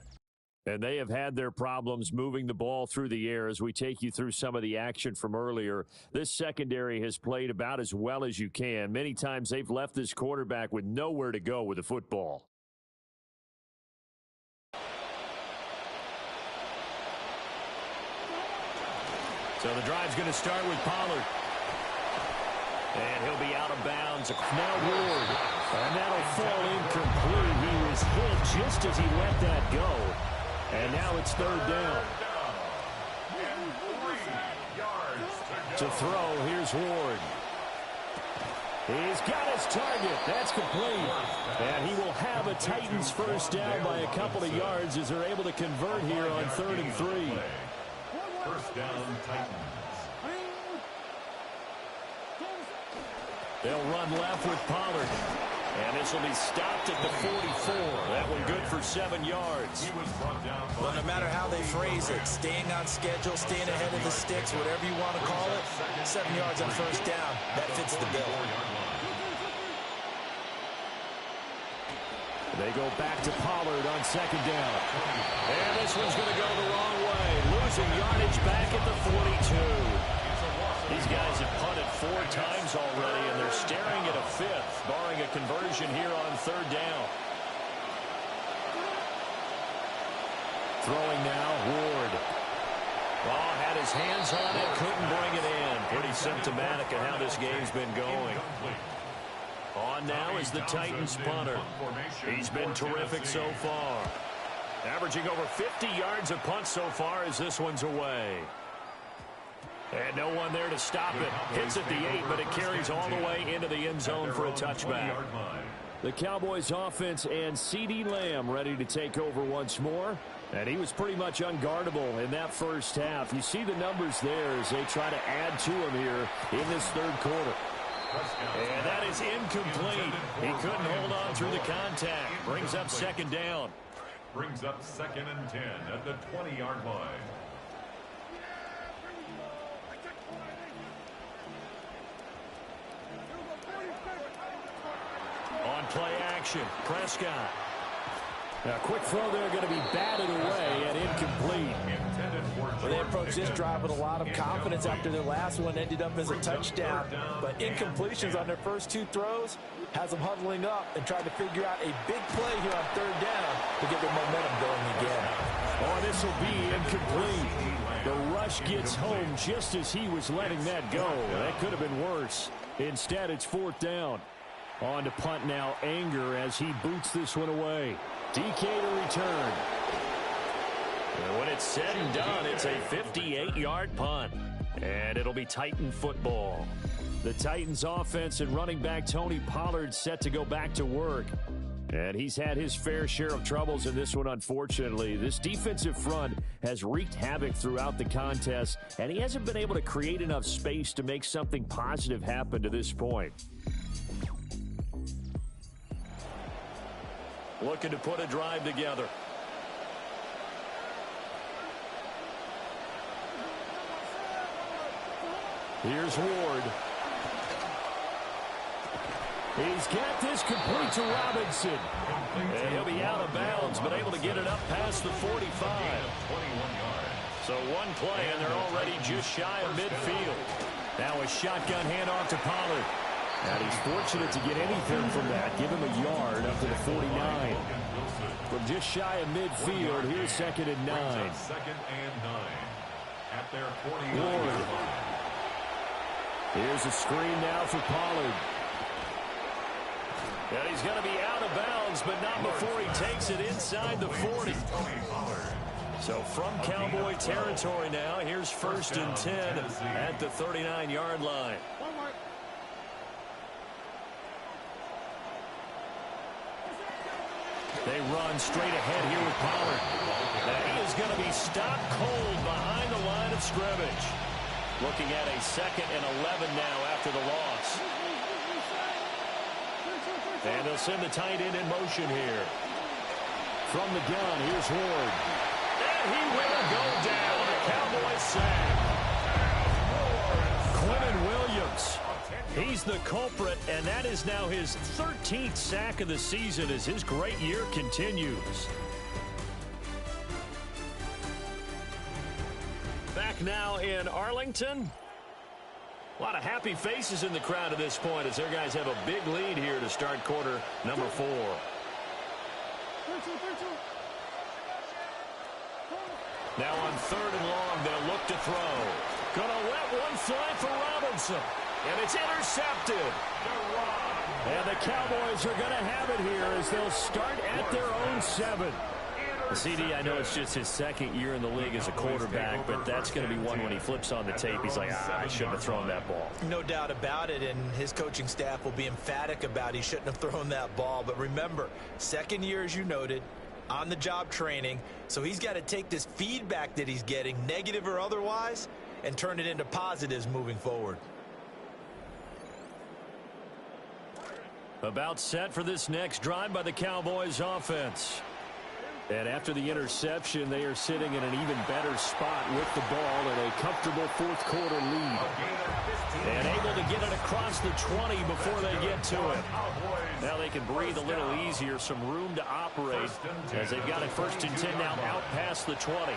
And they have had their problems moving the ball through the air as we take you through some of the action from earlier. This secondary has played about as well as you can. Many times they've left this quarterback with nowhere to go with the football. So the drive's going to start with Pollard. And he'll be out of bounds. Now Ward. And that'll fall incomplete. He was hit just as he let that go. And now it's 3rd down. To throw, here's Ward. He's got his target. That's complete. And he will have a Titans first down by a couple of yards as they're able to convert here on 3rd and 3. First down, Titans. They'll run left with Pollard. And this will be stopped at the 44. That one good for 7 yards. Well, no matter how they phrase it, staying on schedule, staying ahead of the sticks, whatever you want to call it, 7 yards on first down, that fits the bill. They go back to Pollard on 2nd down. And this one's going to go the wrong way. Losing yardage back at the 42. These guys have punted 4 times already, and they're staring at a 5th, barring a conversion here on 3rd down. Throwing now, Ward. Oh, had his hands on it, couldn't bring it in. Pretty symptomatic of how this game's been going. On now is the Titans punter. He's been terrific so far. Averaging over 50 yards a punt so far as this one's away. And no one there to stop it. Hits at the 8, but it carries all the way into the end zone for a touchback. The Cowboys offense and CeeDee Lamb ready to take over once more. And he was pretty much unguardable in that first half. You see the numbers there as they try to add to him here in this 3rd quarter. And that is incomplete. He couldn't hold on through the contact. Brings up 2nd down. Brings up 2nd and 10 at the 20-yard line. On play action, Prescott. A quick throw there going to be batted away and incomplete. Well, they approached this drive with a lot of confidence after their last one ended up as a touchdown. But incompletions on their first two throws has them huddling up and trying to figure out a big play here on third down to get their momentum going again. Oh, this will be incomplete. The rush gets home just as he was letting that go. That could have been worse. Instead, it's fourth down. On to punt now, Anger as he boots this one away. DK to return. And when it's said and done, it's a 58-yard punt. And it'll be Titan football. The Titans offense and running back Tony Pollard set to go back to work. And he's had his fair share of troubles in this one, unfortunately. This defensive front has wreaked havoc throughout the contest, and he hasn't been able to create enough space to make something positive happen to this point. Looking to put a drive together. Here's Ward. He's got this complete to Robinson. And he'll be out of bounds, but able to get it up past the 45. So one play, and they're already just shy of midfield. Now a shotgun handoff to Pollard. And he's fortunate to get anything from that. Give him a yard up to the 49. From just shy of midfield, here's 2nd and 9. Second and 9 at their 49. Ward. Here's a screen now for Pollard. And he's going to be out of bounds, but not before he takes it inside the 40. So from Cowboy territory now, here's 1st and 10 at the 39-yard line. They run straight ahead here with Pollard. Now he is going to be stopped cold behind the line of scrimmage. Looking at a 2nd and 11 now after the loss. And they'll send the tight end in motion here. From the gun, here's Ward. And he will go down. A Cowboy sack. Quentin Williams. He's the culprit, and that is now his 13th sack of the season as his great year continues. Back now in Arlington. A lot of happy faces in the crowd at this point as their guys have a big lead here to start quarter number 4. Now on 3rd and long, they'll look to throw. Gonna let one fly for Robinson. And it's intercepted. And the Cowboys are going to have it here as they'll start at their own 7. CD, I know it's just his 2nd year in the league as a quarterback, but that's going to be one when he flips on the tape. He's like, I shouldn't have thrown that ball. No doubt about it, and his coaching staff will be emphatic about he shouldn't have thrown that ball. But remember, 2nd year, as you noted, on-the-job training, so he's got to take this feedback that he's getting, negative or otherwise, and turn it into positives moving forward. About set for this next drive by the Cowboys offense. And after the interception, they are sitting in an even better spot with the ball in a comfortable 4th quarter lead. And able to get it across the 20 before they get to it. Now they can breathe a little easier, some room to operate as they've got it 1st and 10 now out past the 20.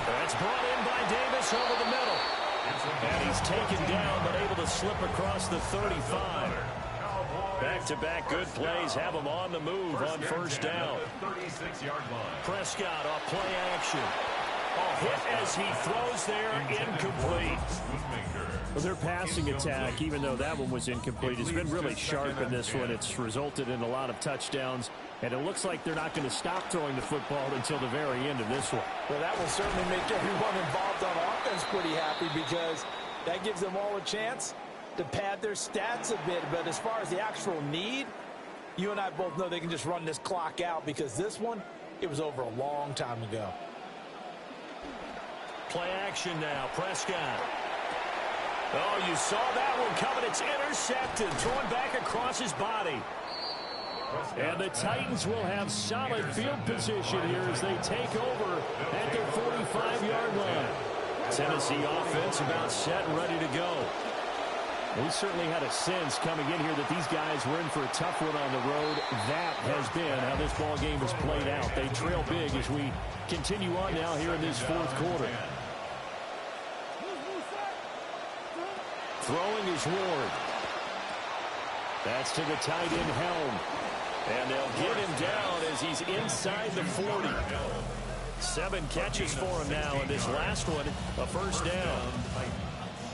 That's brought in by Davis over the middle. And he's taken down but able to slip across the 35. Back-to-back good plays have him on the move on 1st down. Prescott off play action. Hit as he throws there, incomplete. Well, their passing attack, even though that one was incomplete, has been really sharp in this one. It's resulted in a lot of touchdowns, and it looks like they're not going to stop throwing the football until the very end of this one. Well, that will certainly make everyone involved on offense pretty happy because that gives them all a chance to pad their stats a bit. But as far as the actual need, you and I both know they can just run this clock out because this one, it was over a long time ago. Play action now, Prescott. Oh, you saw that one coming. It's intercepted, thrown back across his body. And the Titans will have solid field position here as they take over at their 45-yard line. Tennessee offense about set and ready to go. We certainly had a sense coming in here that these guys were in for a tough one on the road. That has been how this ball game has played out. They trail big as we continue on now here in this fourth quarter. Throwing is Ward. That's to the tight end Helm. And they'll get him down as he's inside the 40. 7 catches for him now, and this last one, a first down.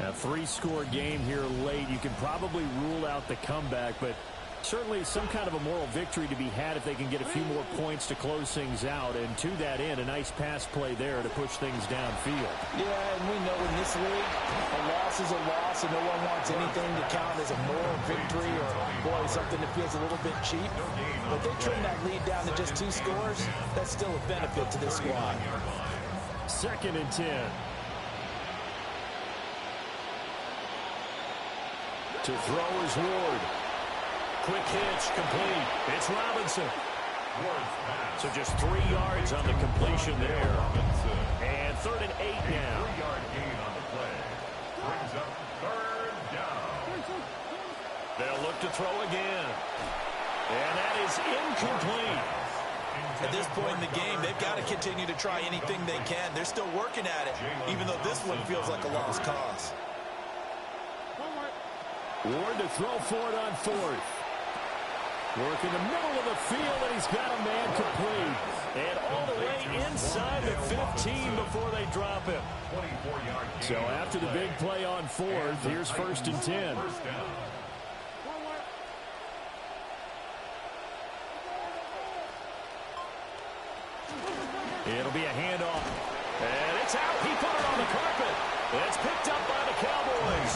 A 3-score game here late. You can probably rule out the comeback, but certainly some kind of a moral victory to be had if they can get a few more points to close things out. And to that end, a nice pass play there to push things downfield. Yeah, and we know in this league, a loss is a loss, and no one wants anything to count as a moral victory or, boy, something that feels a little bit cheap. But they trim that lead down to just 2 scores. That's still a benefit to this squad. 2nd and 10. To throw is Ward. Quick hitch, complete. It's Robinson. So just 3 yards on the completion there. And 3rd and 8 now. 3-yard gain on the play. Brings up 3rd down. They'll look to throw again. And that is incomplete. At this point in the game, they've got to continue to try anything they can. They're still working at it, even though this one feels like a lost cause. Ward to throw for it on 4th. Work in the middle of the field, and he's got a man complete. And all the way inside the 15 before they drop him. So after the big play on 4th, here's 1st and 10. It'll be a handoff. And it's out. He put it on the carpet. It's picked up by the Cowboys.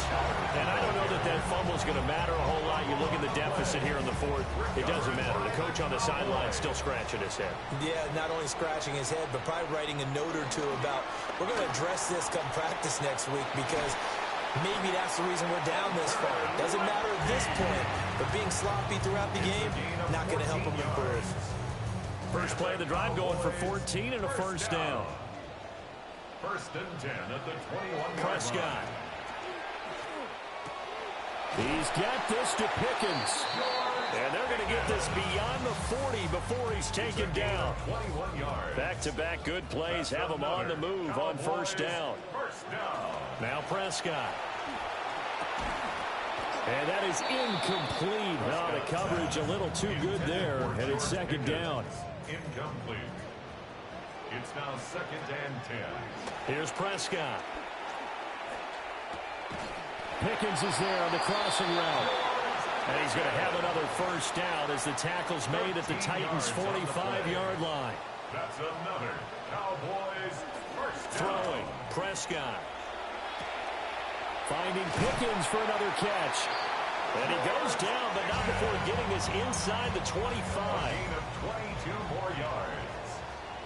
And I don't know that that fumble's going to matter a whole lot. You look at the deficit here in the 4th. It doesn't matter. The coach on the sideline still scratching his head. Yeah, not only scratching his head, but probably writing a note or two about, we're going to address this come practice next week because maybe that's the reason we're down this far. Doesn't matter at this point, but being sloppy throughout the game, not going to help him improve. First play of the drive going for 14 and a first down. 1st and 10 at the 21-yard Prescott. line. He's got this to Pickens. And they're going to get this beyond the 40 before he's taken down. 21 yards. Back-to-back good plays have him on the move on first down. Now Prescott. And that is incomplete. Well, the coverage a little too good there, and it's 2nd down. Incomplete. It's now 2nd and 10. Here's Prescott. Pickens is there on the crossing route. And he's going to have another first down as the tackle's made at the Titans' 45-yard line. That's another Cowboys first down. Throwing, Prescott. Finding Pickens for another catch. And he goes down, but not before getting this inside the 25. A gain of 22 more yards.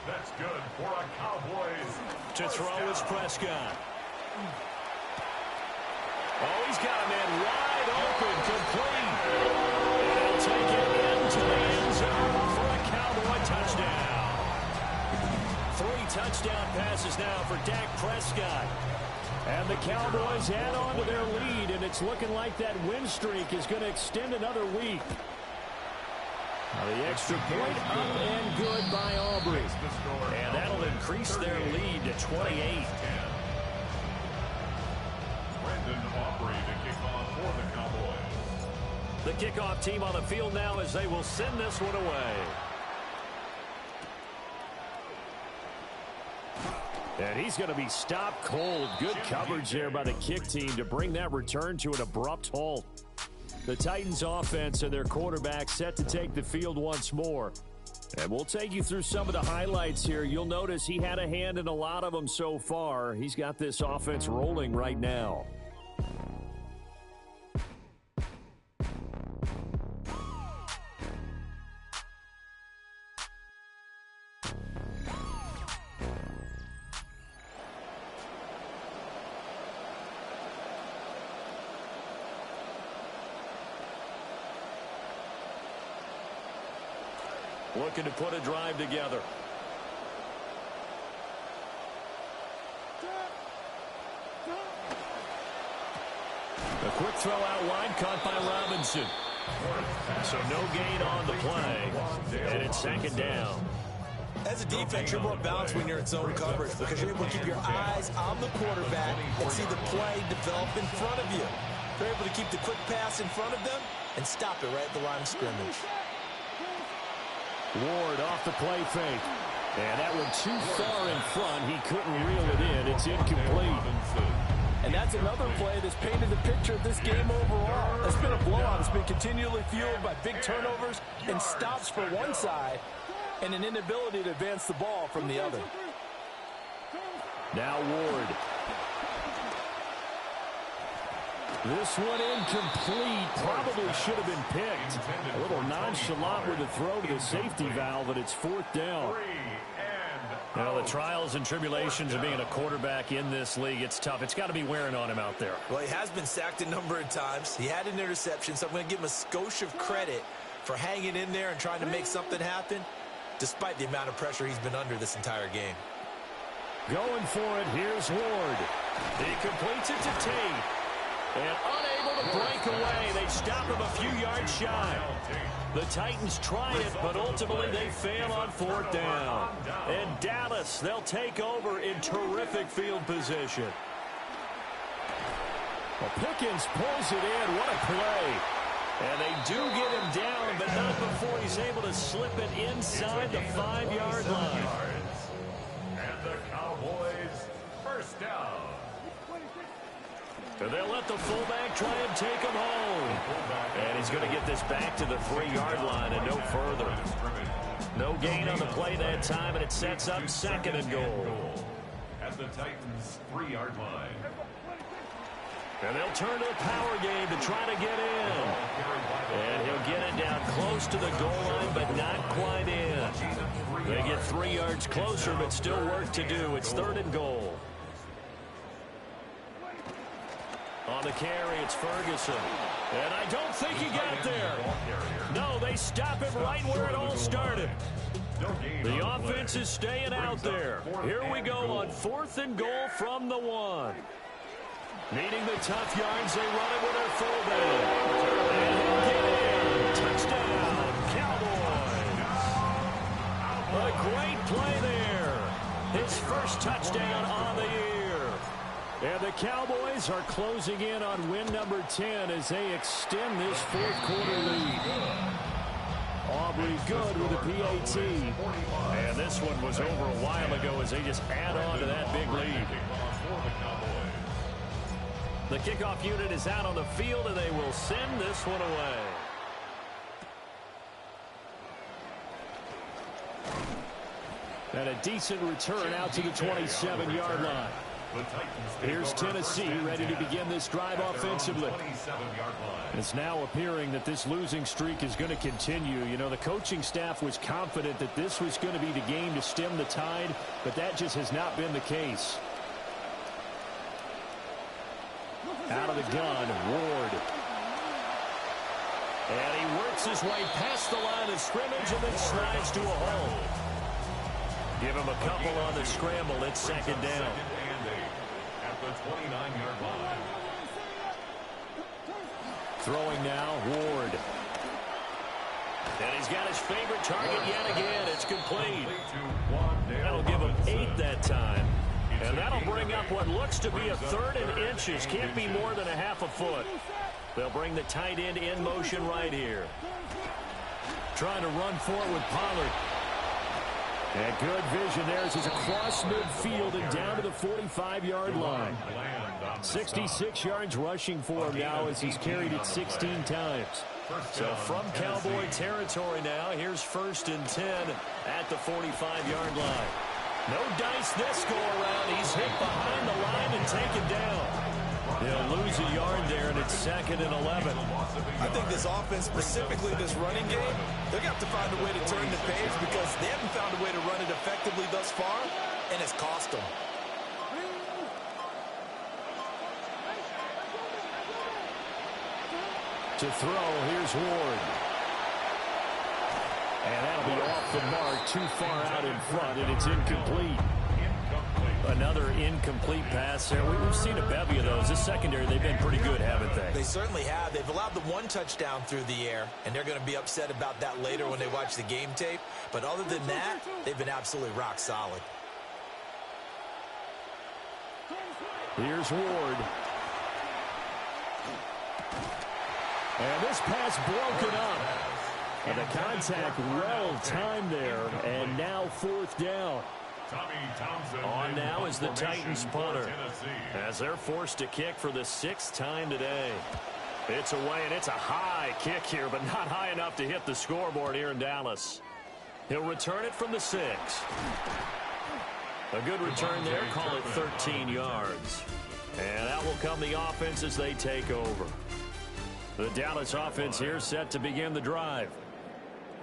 That's good for a Cowboys. To throw is Prescott. Oh, he's got a man wide open, complete. And he'll take it into the end zone for a Cowboy touchdown. 3 touchdown passes now for Dak Prescott. And the Cowboys add on to their lead, and it's looking like that win streak is going to extend another week. Now the extra point up and good by Aubrey. And that'll increase their lead to 28. Brendan Aubrey to kick off for the Cowboys. The kickoff team on the field now as they will send this one away. And he's going to be stopped cold. Good coverage there by the kick team to bring that return to an abrupt halt. The Titans offense and their quarterback set to take the field once more. And we'll take you through some of the highlights here. You'll notice he had a hand in a lot of them so far. He's got this offense rolling right now. Looking to put a drive together. A quick throw out wide, caught by Robinson. So no gain on the play, and it's second down. As a defense, you're more balanced when you're in zone coverage because you're able to keep your eyes on the quarterback and see the play develop in front of you. They're able to keep the quick pass in front of them and stop it right at the line of scrimmage. Ward off the play fake. And that one too far in front. He couldn't reel it in. It's incomplete. And that's another play that's painted the picture of this game overall. It's been a blowout. It's been continually fueled by big turnovers and stops for one side and an inability to advance the ball from the other. Now Ward. This one incomplete. Probably should have been picked. A little nonchalant with the throw to the safety valve, and it's fourth down. You know, the trials and tribulations of being a quarterback in this league, it's tough. It's got to be wearing on him out there. Well, he has been sacked a number of times. He had an interception, so I'm going to give him a skosh of credit for hanging in there and trying to make something happen, despite the amount of pressure he's been under this entire game. Going for it, here's Ward. He completes it to Tate. And unable to break away. They stop him a few yards shy. The Titans try it, but ultimately they fail on fourth down. And Dallas, they'll take over in terrific field position. Well, Pickens pulls it in. What a play. And they do get him down, but not before he's able to slip it inside the 5-yard line. And the Cowboys first down. And they'll let the fullback try and take him home. And he's going to get this back to the 3-yard line and no further. No gain on the play that time, and it sets up second and goal. At the Titans' 3-yard line. And they'll turn to a power game to try to get in. And he'll get it down close to the goal line, but not quite in. They get 3 yards closer, but still work to do. It's third and goal. On the carry, it's Ferguson. And I don't think he got there. No, they stop him right where it all started. The offense is staying out there. Here we go on fourth and goal from the 1. Needing the tough yards, they run it with their fullback. And he'll get in. Touchdown, Cowboys. A great play there. His first touchdown on the year. And the Cowboys are closing in on win number 10 as they extend this fourth quarter lead. Aubrey good with a PAT. And this one was over a while ago as they just add on to that big lead. The kickoff unit is out on the field, and they will send this one away. And a decent return out to the 27-yard line. Here's Tennessee ready to begin this drive offensively. It's now appearing that this losing streak is going to continue. You know, the coaching staff was confident that this was going to be the game to stem the tide, but that just has not been the case. Out of the gun, Ward. And he works his way past the line of scrimmage and then slides to a hole. Give him a couple on the scramble. It's second down. At the 29-yard line. Throwing now, Ward. And he's got his favorite target yet again. It's complete. That'll give him 8 that time. And that'll bring up what looks to be a 3rd and inches. Can't be more than a half a foot. They'll bring the tight end in motion right here. Trying to run forward with Pollard. And good vision there as he's across midfield and down to the 45-yard line. 66 yards rushing for him now as he's carried it 16 times. So from Cowboy territory now, here's 1st and 10 at the 45-yard line. No dice this go-around. He's hit behind the line and taken down. They'll lose a yard there, and it's 2nd and 11. I think this offense, specifically this running game, they're going to have to find a way to turn the page because they haven't found a way to run it effectively thus far, and it's cost them. To throw, here's Ward. And that'll be off the mark, too far out in front, and it's incomplete. another incomplete pass there. We've seen a bevy of those. This secondary, they've been pretty good, haven't they? They certainly have. They've allowed the one touchdown through the air, and they're going to be upset about that later when they watch the game tape. But other than that, they've been absolutely rock solid. Here's Ward. And this pass broken up. And the contact well timed there. And now 4th down. On now is the Titans punter, as they're forced to kick for the 6th time today. It's away, and it's a high kick here, but not high enough to hit the scoreboard here in Dallas. He'll return it from the 6. A good return there, call it 13 yards. And that will come the offense as they take over. The Dallas offense here set to begin the drive.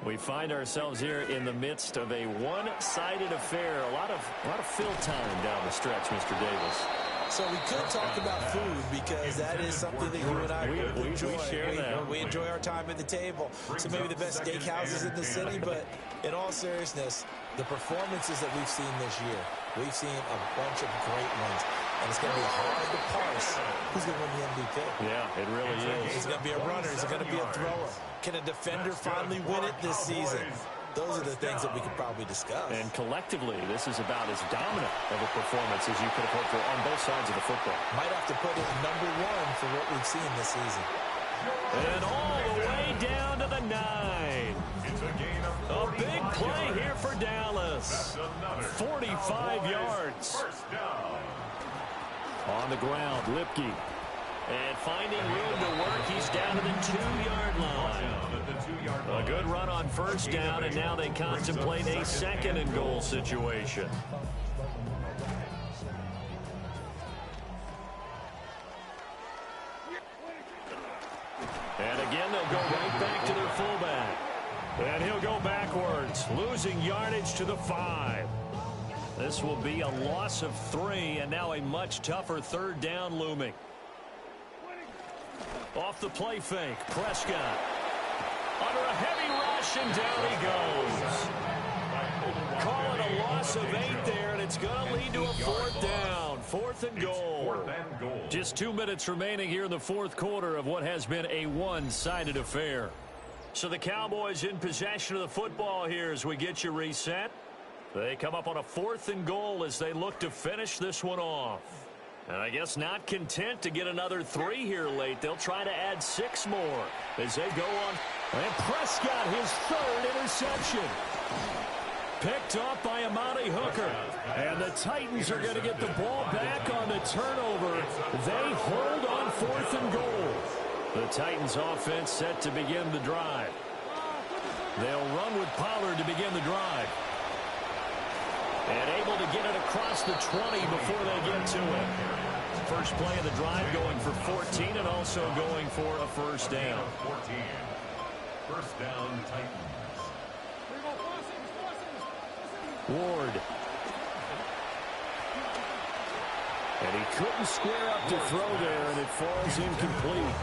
We find ourselves here in the midst of a one-sided affair. A lot of fill time down the stretch, Mr. Davis. So we could talk about food because that is something that you and I enjoy. We share that. We enjoy our time at the table. So maybe the best steakhouses in the city, but in all seriousness, the performances that we've seen this year, we've seen a bunch of great ones. And it's going to be hard to parse who's going to win the MVP. Yeah, it really is. Is it going to be a runner? Is it going to be a thrower? Can a defender finally win it this season? Those are the things that we could probably discuss. And collectively, this is about as dominant of a performance as you could have hoped for on both sides of the football. Might have to put it number 1 for what we've seen this season. And all the way down to the 9. A big play here for Dallas. 45 yards. On the ground, Lipke. And finding room to work, he's down to the 2-yard line. A good run on 1st down, and now they contemplate a 2nd and goal situation. And again, they'll go right back to their fullback. And he'll go backwards, losing yardage to the 5. This will be a loss of 3, and now a much tougher 3rd down looming. Off the play fake, Prescott. Under a heavy rush, and down he goes. Call it a loss of 8 there, and it's going to lead to a 4th down. 4th and goal. Just 2 minutes remaining here in the 4th quarter of what has been a one-sided affair. So the Cowboys in possession of the football here as we get you reset. They come up on a 4th and goal as they look to finish this one off. And I guess not content to get another 3 here late. They'll try to add 6 more as they go on. And Prescott, his 3rd interception. Picked off by Amani Hooker. And the Titans are going to get the ball back on the turnover. They hold on 4th and goal. The Titans offense set to begin the drive. They'll run with Pollard to begin the drive. And able to get it across the 20 before they get to it. First play of the drive going for 14 and also going for a 1st down. 14. 1st down, Titans. Ward. And he couldn't square up to throw there, and it falls incomplete.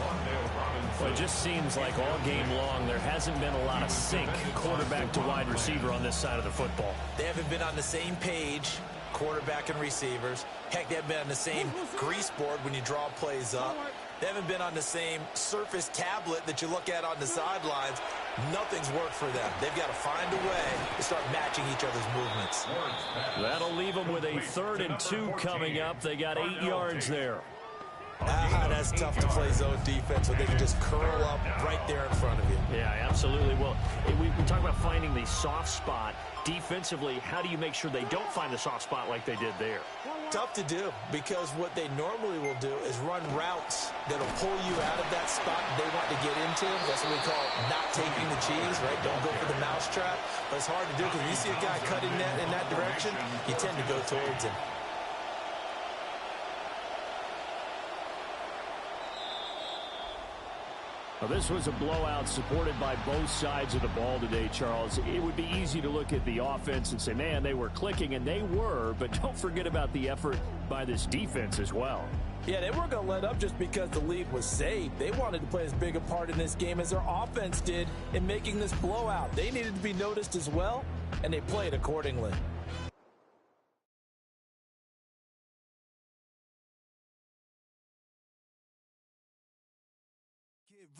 Well, it just seems like all game long there hasn't been a lot of sync quarterback to wide receiver on this side of the football. They haven't been on the same page, quarterback and receivers. Heck, they haven't been on the same grease board when you draw plays up. They haven't been on the same surface tablet that you look at on the sidelines. Nothing's worked for them. They've got to find a way to start matching each other's movements. That'll leave them with a 3rd and 2 coming up. They got 8 yards there. That's tough to play zone defense when they can just curl up right there in front of you. Yeah, absolutely. Well, we talk about finding the soft spot. Defensively, how do you make sure they don't find the soft spot like they did there? Tough to do, because what they normally will do is run routes that'll pull you out of that spot they want to get into. That's what we call not taking the cheese, right? Don't go for the mousetrap. But it's hard to do because when you see a guy cutting that in that direction, you tend to go towards him. Well, this was a blowout supported by both sides of the ball today, Charles. It would be easy to look at the offense and say, man, they were clicking, and they were, but don't forget about the effort by this defense as well. Yeah, they weren't going to let up just because the lead was saved. They wanted to play as big a part in this game as their offense did in making this blowout. They needed to be noticed as well, and they played accordingly.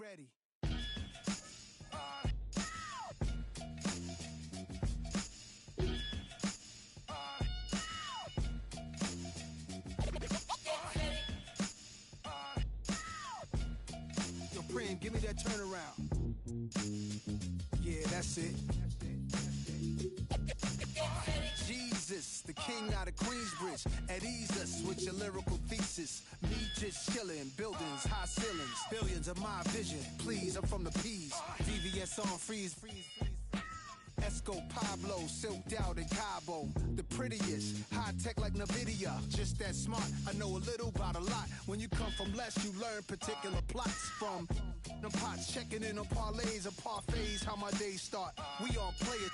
ready. Yo, Prim, give me that turnaround. Yeah, that's it. Jesus, the king out of Queensbridge. At ease us with your lyrical thesis. Me just chilling, buildings, high ceilings. Billions of my vision. Please, I'm from the P's. VVS on freeze. Esco Pablo, silked out in Cabo. The prettiest, high-tech like NVIDIA. Just that smart, I know a little about a lot. When you come from less, you learn particular plots. From the pots, checking in on parlays or parfaits, how my days start. We all play it.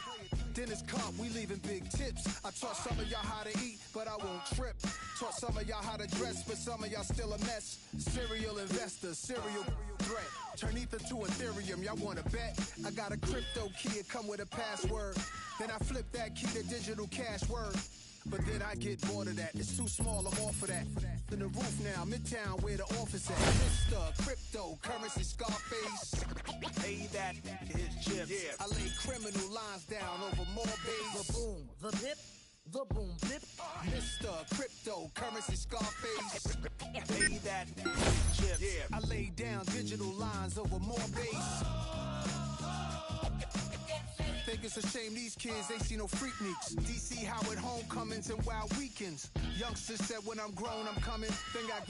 Dinner's cup, we leaving big tips. I taught some of y'all how to eat, but I won't trip. Taught some of y'all how to dress, but some of y'all still a mess. Serial investor, serial threat. Turn ether to Ethereum, y'all wanna bet? I got a crypto key, it come with a password. Then I flip that key to digital cash word. But then I get bored of that, it's too small, I'm off of that. In the roof now, Midtown where the office at. Mr. Cryptocurrency Scarface. Pay that his chips. Yeah. I lay criminal lines down over more bass. The boom, the bip, the boom blip. Mr. Cryptocurrency Scarface. Pay that his chips. Yeah. I lay down digital lines over more bass. Think it's a shame these kids ain't see no Freakniks. DC Howard homecomings and wild weekends. Youngsters said when I'm grown I'm coming, then got grown.